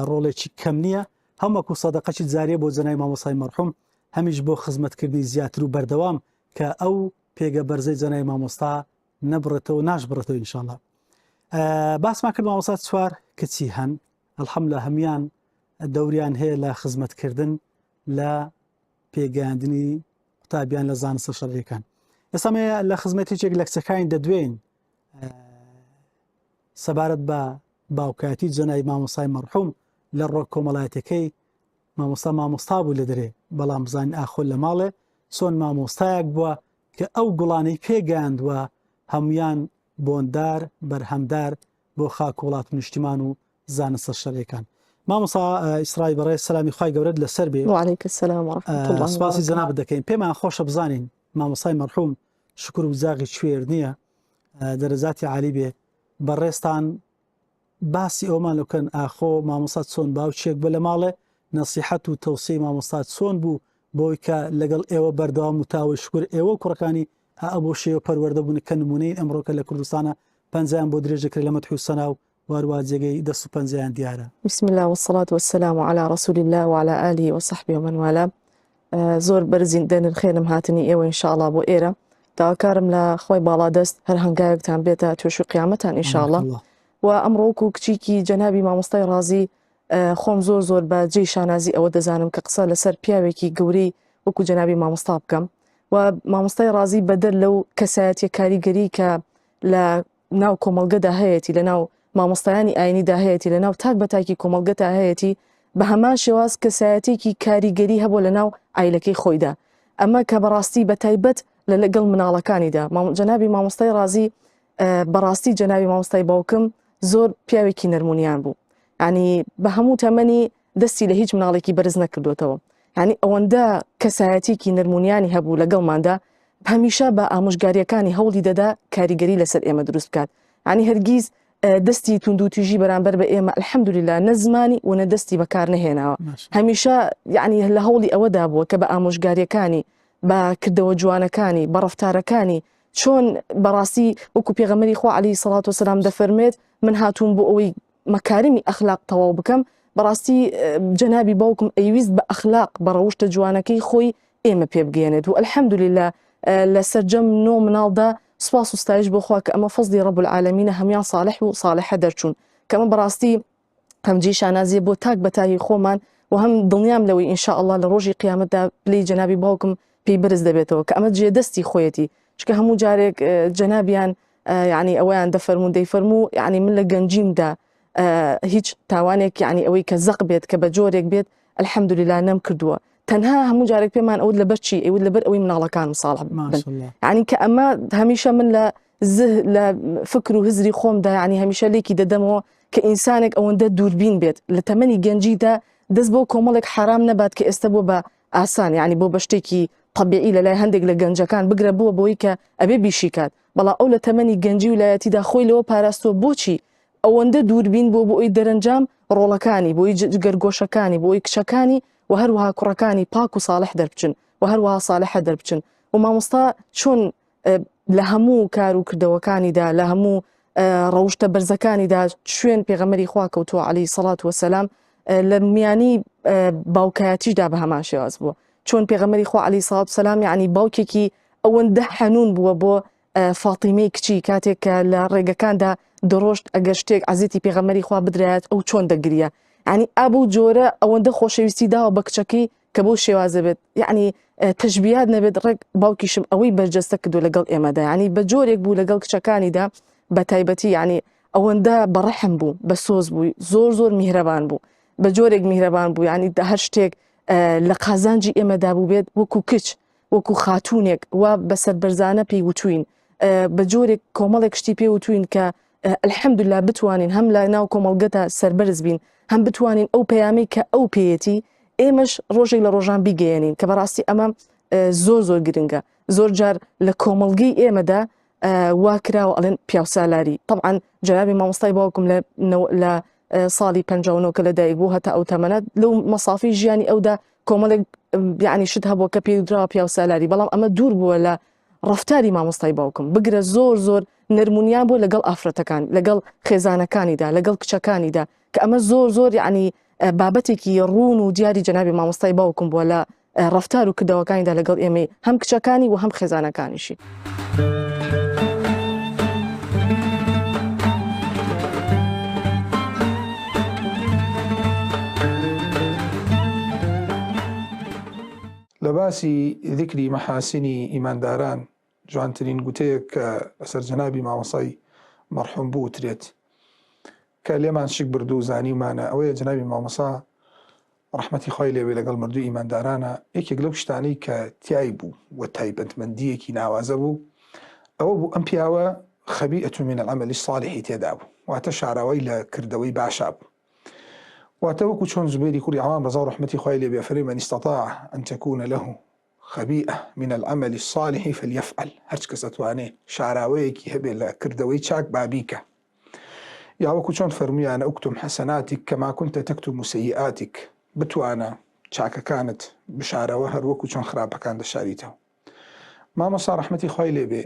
ڕۆڵێکی کەم نییە هەمووەکو سەدەقەی جاریە بۆ جەنای مامۆسای مەرحوم هەمیش بۆ خزمەتکردنی زیاتر و بەردەوام کە ئەو پێگە بەرزەی جەنای مامۆستا نەبڕێتەوە ناشبڕێتەوە ئینشاءالله. باسمان کرد مامۆستا چوار کچی هەن ئەلحەمدولیلا هەمیان دەوریان هەیە لە خزمەتکردن لە پێگەیاندنی قوتابیان لە زانستە شەرعیەکان. ئێستا لە خزمەتێکێک لە کچەکانی دەدوێن سەبارەت بە باوکاتی جەنای مامۆستای مەرحوم لە ڕۆک کۆمەڵایەتەکەی مامۆستا بوو لە دەرێ بەڵام بزانین ئاخۆ لە ماڵێ چۆن مامۆستایەک بووە کە ئەو گوڵانەی پێگەیاندووە هەمویان بۆندار بەرهەمدار بۆ خاک وڵات و نیشتیمان و زانستە شەرعیەکان. مامۆستا ئیسرای بەڕێز سەلامی خوای گەورەت لەسەر بێ. وعليكم السلام ورحمة الله. سپاسی جەناب دەکەین. پێمان خۆشە بزانین مامۆستای مەرحوم شکر و زاغی کوێر نییە دەرەجاتی عالی بێ بەڕێستان باسی ئەومان لەکەن ئاخۆ مامۆستا چۆن باوچێک بە لە ماڵێ نەسیحەت و تەوسیەی مامۆستا چۆن بوو بۆی کە لەگەڵ ئێوە بەردەوام و تاوی شکر ئێوە کوڕەکانی ئەبۆ شێوە پەروەردە بوون کە نمونەی ئەمڕۆکە لە کوردستانە پەنجیان بۆ درێژەکرد لە مەدح و سەنا و وارووا جێگەی دەست و پەنجیان دیارە. بسم الله والصلاة والسلام على رسول الله وعلى آله وصحبه ومن والاه. زۆر بەرزین دەنرخێنم هاتنی ئێوە ئینشاءالله بۆ ئێرە داواکارم لە خۆی باڵا دەست هەر هەنگایەکتان بێتە توێش و قیامەتان ئینشاءالله. و ئەمڕۆک و کچیکی جەنابی مامۆستای ڕازی خۆم زۆر بە جێی شانازی ئەوە دەزانم کە قسە لەسەر پیاوێکی گەورەی وەکو جەنابی مامۆستا بکەم و مامۆستای ڕازی بەدەر لەو کەسایەتیە کاریگەری کە لە ناو کۆمەڵگەدا هەیەی لە ناو مامۆستایانی ئاینیدا هەیەی لە ناو تاک بەتاکی کۆمەڵگەتا هەیەی بە هەمان شێواز کەسایەتێکی کاریگەری هەبوو لە ناو ئایلەکەی خۆیدا ئەمە کە بەڕاستی بە تایبەت لە لەگەڵ مناڵەکانیدا جەنابی مامۆستای ڕازی بەڕاستی جەنابی مامۆستای باوکم زۆر پیاوێکی نەرمونیان بوو ینی بە هەموو تەمەنی دەستی لە هیچ مناڵێکی بەرز نەکردوێتەوە ینی ئەوەندە کەسایەتێکی نەرمونیانی هەبوو لەگەڵماندا هەمیشە بە ئامۆژگاریەکانی هەوڵی دەدا کاریگەری لەسەر ئێمە دروست بکات ینی هەرگیز دەستی توندوتیژی بەرامبەر بە ئێمە الحەمدولیلا نەزمانی و نەدەستی بەکار نهێناوە هەمیشە یعنی لە هەوڵی ئەوەدا بووە کە بە ئامۆژگاریەکانی بە کردەوە جوانەکانی بە ڕەفتارەکانی چۆن بەڕاستی وەکو پێغەمبەری خوا عەلەیهی سەڵات وسەلام دەفەرمێت من هاتووم بۆ ئەوەی مەکارمی ئەخلاق تەواو بکەم بەڕاستی جەنابی باوکم ئەیویست بە ئەخلاق بە ڕەوشتە جوانەکەی خۆی ئێمە پێ بگەێنێت و الحەمدولیلا لە سەرجەم نۆ مناڵدا سپاس و ستایش بۆ خوا کە ئەمە فەزلی ڕەب العالەمینە هەمیان ساڵح و ساڵحە دەرچوون کە ئەمە بەڕاستی هەم جێی شانازیە بۆ تاک بەتایی خۆمان و هەم دڵنیام لەوەی ئینشاءالله لە ڕۆژی قیامەتدا پلەی جەنابی باوکم پێی بەرز دەبێتەوە کە ئەمە جێدەستی خۆیەتی چکە هەموو جارێک جەنابیان یعنی ئەویان دەفەرمون دەیفەرموو یعنی من لە گەنجیمدا هیچ تاوانێک یعنی ئەوەی کە زەق بێت کە بە جۆرێک بێت الحەمدولیلا نەم کردووە تەنها هەموو جارێک پێمان ئەوت لەبەر چی ئەوت لەبەر ئەوەی مناڵەکان ساڵح بن یعنی کە ئەمە هەمیشە من لە فکر و هزری خۆمدا یعنی هەمیشە لێکی دەدەمەوە کە ئینسانێک ئەوەندە دووربین بێت لە تەمەنی گەنجیدا دەست بۆ کۆمەڵێک حرام نەبات کە ئێستا بۆ بە ئاسان یعنی بۆ بە شتێکی طبیعی لە لای هەندێک لە گەنجەکان بگرە بووە بۆی کە ئەبێ بیشیکات بەڵام ئەو لە تەمەنی گەنجی ویلایەتیدا خۆی لەوە پاراستووە بۆچی ئەوەندە دووربین بۆ بۆی دەرەنجام ڕۆڵەکانی بۆی گەرگۆشەکانی بۆی کچەکانی و هەروەها کوڕەکانی پاک و ساڵح دەربچن و هەروەها ساڵحە دەربچن و مامۆستا چۆن لە هەموو کار و کردەوەکانیدا لە هەموو ڕەوشتە بەرزەکانیدا شوێن پێغەمبەری خوا کەوتووە عەلەیهی سەڵات وەسەلام لە میانی باوکایەتیشدا بە هەمان شێواز بووە چۆن پێغەمبەری خوا عەلەیهی سەڵات وەسەلام یعنی باوکێکی ئەوەندە حەنون بووە بۆ فاتیمەی کچی کاتێک کە لە ڕێگەکاندا دڕۆشت ئەگەر شتێک عەزیزی پێغەمبەری خوا بدرایەت ئەو چۆن دەگریە یعنی ئابوو جۆرە ئەوەندە خۆشەویستی داوە بە کچەکەی کە بۆ شێوازە بێت یعنی تەشبیهات نەبێت ڕێک باوکیشم ئەوەی بەرجەستە کردو لەگەڵ ئێمەدا یعنی بە جۆرێک بوو لەگەڵ کچەکانیدا بە تایبەتی یعنی ئەوەندە بەڕەحم بوو بە سۆز بووی زۆر میهرەبان بوو بە جۆرێک میهرەبان بوو یعنی هەر شتێک لە قازانجی ئێمەدا بوو بێت وەکو کچ وەکو خاتوونێک وا بەسەر بەرزانە پێی وتوین بە جۆرێک کۆمەڵێک شتی پێ وتوین کە الحەمدولیلا بتوانین هەم لە ناو کۆمەڵگەتە سەربەرز بین هەم بتوانین ئەو پەیامی کە ئەو پێیەتی ئێمەش ڕۆژێک لە ڕۆژان بیگەێنین کە بەڕاستی ئەمە زۆر گرنگە زۆر جار لە کۆمەڵگەی ئێمەدا واکرا و ئەڵێن پیاوسالاری طبعا جنابی مامۆستای باوکم لە ساڵی 59 کە لەدایک بوو هەتا ئەو تەمەنە لەو مەسافی ژیانی ئەودا کۆمەڵێک یعنی شت هەبووە کە پێدراوە پیاوسالاری بەڵام ئەمە دوور بووە لە ڕفتاری مامۆستای باوکم بگرە زۆر نەرمونیان بوو لەگەڵ ئافرەتەکان لەگەڵ خێزانەکانیدا لەگەڵ کچەکانیدا کە ئەمە زۆر یعنی بابەتێکی ڕوون و دیاری جنابی مامۆستای باوکم بووە لە ڕفتار و کردەوەکانیدا لەگەڵ ئێمە هەم کچەکانی و هەم خێزانەکانیشی. لە باسی ذکری مەحاسینی ئیمانداران جوانترین گوتەیەک کە لەسەر جەنابی مامۆسای مەرحوم بوو وترێت کە لێمان شک برد و زانیمانە ئەوەیە جەنابی مامۆسا ڕەحمەتی خۆی لێوێ لەگەڵ مردووی ئیماندارانە یەکێک لەو شتانەی کە تیای بوو و تایبەتمەندیەکی ناوازە بوو ئەوە بوو ئەم پیاوە خەبیئەة من العمل الصالح تێدا بوو واتە شاراوەی لە کردەوەی باشا بوو واتە وەکو چۆن زبێری کوڕی عەوام ڕەزا و ڕەحمەتی خۆی لێبێ فەرمێ من استطاع أن تكون له خەبیئە من العمل الصالح فليفعل هەرچ کەس ئەتوانێ شاراوەیەکی هەبێ لە کردەوەی چاک بابیکە یا وەکو چۆن فەرمویانە ئوکتم حەسەناتیک کەما کونتە تەکتم سەیئاتیک بتوانە چاکەکانت بشارەوە هەر وەکو چۆن خراپەکان دەشاریتەوە. مامۆستا ڕەحمەتی خۆی لێبێ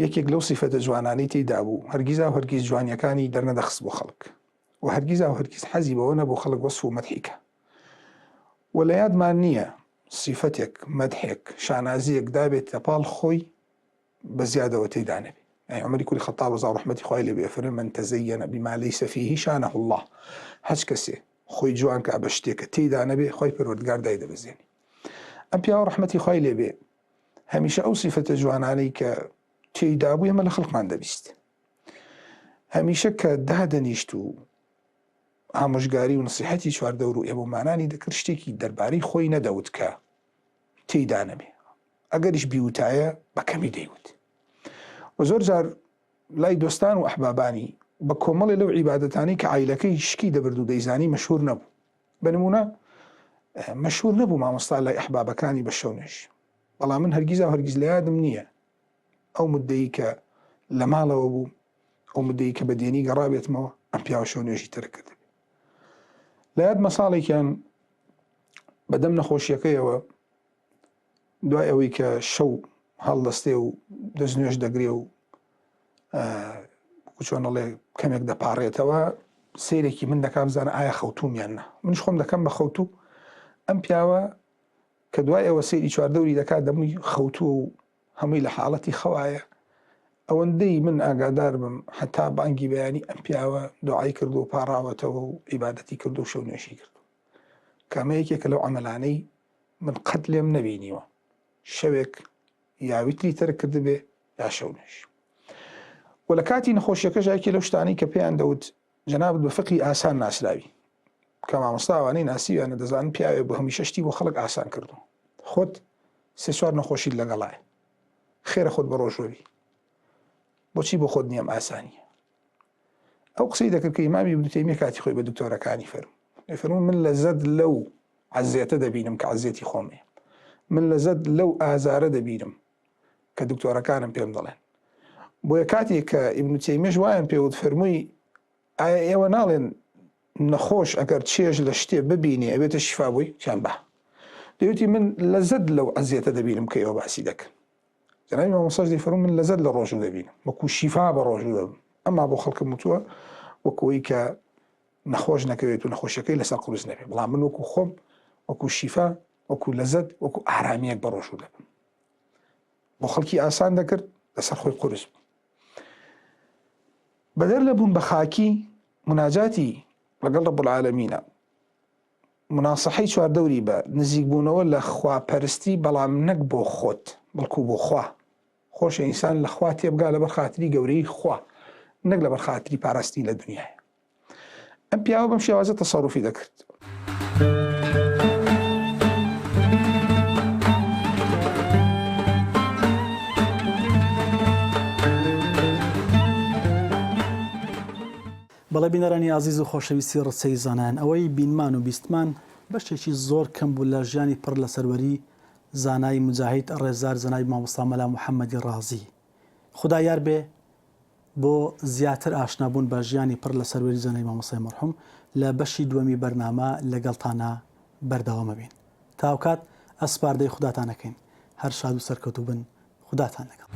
یەکێک لەو سیفەتە جوانانەی تێیدا بوو هەرگیزا و هەرگیز جوانیەکانی دەرنەدەخست بۆ خەڵک و هەرگیزا و هەرگیز حەزی بەوە نەبوو خەڵک وەسف و مەدحیکە و لە یادمان نییە سیفەتێک مەدحێک شانازیەک دابێت لەپاڵ خۆی بە زیادەوە تێیدا نەبێ. عمەری کوڕی خەتاب ڕەزا و ڕەحمەتی خۆی لێبێ فەرمێ من تەزەیەنە بما لەیسە فیه شانه الله هەچ کەسێ خۆی جوان کە بە شتێکە تێیدا نەبێ خۆی پەروەردگار دای دەبەزێنی. ئەم پیاوە ڕەحمەتی خۆی لێبێ هەمیشە ئەو سیفەتە جوانانەی کە تێیدا بوو ئێمە لە خەڵکمان دەبیست هەمیشە کە دادەنیشت و ئامۆژگاری و نسیحەتی چواردەور و ئێبومانانی دەکرد شتێکی دەربارەی خۆی نەدەوت کە تێیدا نەبێ ئەگەریش بیوتایە بەکەمی دەیوت و زۆر جار لای دۆستان و ئەحبابانی بە کۆمەڵی لەو عیبادەتانی کە عایلەکەی شکی دەبرد و دەیزانی مەشهور نەبوو بەنمونە مەشهور نەبوو مامۆستا لای ئەحبابەکانی بە شەونێش بەڵام من هەرگیزا و هەرگیز لە یادم نییە ئەو مدەی کە لە ماڵەوە بوو ئەو مدەی کە بە دێنی گەڕابێتمەوە ئەم پیاوە شەونێژی ترە کرد لە یاد مەساڵێکیان بەدەم نەخۆشیەکەیەوە دوای ئەوەی کە شەو هەڵدەستێ و دەستنوێژ دەگرێ و چۆنەڵێ کەمێک دەپاڕێتەوە سیرێکی من دەکا بزانە ئایا خەوتومیاننا منش خۆم دەکەم بە خەوتوو ئەم پیاوە کە دوای ئەوە سێری چواردەوری دەکات دەمووی خەوتووە و هەمووی لە حاڵەتی خەوایە ئەوەندەی من ئاگادار بم حتا بانگی بەیانی ئەم پیاوە دوعای کرد و پاڕاوەتەوە و عیبادەتی کرد و شەونێشی کرد کامە یەکێکە لەو عەمەلانەی من قەت لێم نەبینیوە شەوێک یا ویتری تەرک کردبێ یا شەونێش و لە کاتی نەخۆشیەکەش یەکێ لەو شتانەی کە پێیان دەوت جەنابەت بە فقی ئاسان ناسراوی کە مامۆستاوانەی ناسیویانە دەزانن پیاوێ بە هەمیشە شتی بۆ خەڵک ئاسان کردو خۆت سێ چوار نەخۆشیت لەگەڵایە خێرە خۆت بە ڕۆژۆوی بۆچی بۆ خۆت نیەم ئاسانیە ئەو قسەی دەکرد کە ئیمامی ئیبن تەیمیە کاتی خۆی بە دکتۆرەکانی فەرموو من لەزەت لەو عەزیەتە دەبینم کە عەزیەتی خۆمێ من لەزەت لەو ئازارە دەبینم کە دکتۆرەکانم پێم دەڵێن بۆیە کاتێک کە ئیبن تەیمیەش وایان پێوت فەرمووی ئایا ئێوە ناڵێن نەخۆش ئەگەر چێژ لە شتێ ببینێ ئەبێتە شیفا بووی چیان بە دەیوتی من لەزەت لەو عەزیەتە دەبینم کە ئێوە باسی دەکەن جەنابی مامۆستاش دەیفەرموو من لەزەت لە ڕۆژوو دەبینم وەکو شیفا بە ڕۆژوو دەبم ئەما بۆ خەڵکم وتووە وەکوەوەی کە نەخۆش نەکەوێت و نەخۆشیەکەی لەسەر قورس نەبێت بەڵام من وەکو خۆم وەکو شیفا وەکو لەزەت وەکو ئارامیەک بە ڕۆژوو دەبم بۆ خەڵکی ئاسان دەکرد لەسەر خۆی قورس بوو بەدەر لەبوون بە خاکی مناجاتی لەگەڵ ڕەب العالەمینە مناسەحەی چواردەوری بە نزیکبوونەوە لە خواپەرستی بەڵام نەک بۆ خۆت بەڵکو بۆ خوا خۆشە ئینسان لە خوا تێبگا لەبەر خاتری گەورەی خوا نەک لەبەر خاتری پاراستی لە دنیاە ئەم پیاوە بەم شێوازە تەسەڕوفی دەکرد بەڵێ بینەرانی عەزیز و خۆشەویستی ڕچەی زانایان ئەوەی بینمان و بیستمان بەشێکی زۆر کەم بوو لە ژیانی پڕ لە سەروەری زانای مجاهید ڕێزار زەنای مامۆستا مەلا محەممەدی ڕازی خوددایار بێ بۆ زیاتر ئاشنابوون بە ژیانی پڕ لە سەروەری زانای مامۆستای مەرحوم لە بەشی دووەمی بەرنامە لەگەڵتانە بەردەوامە بین تاوکات ئەسپاردەی خوداتانەکەین هەر شاد و سەرکەوتوو بن خوداتان لەگەڵ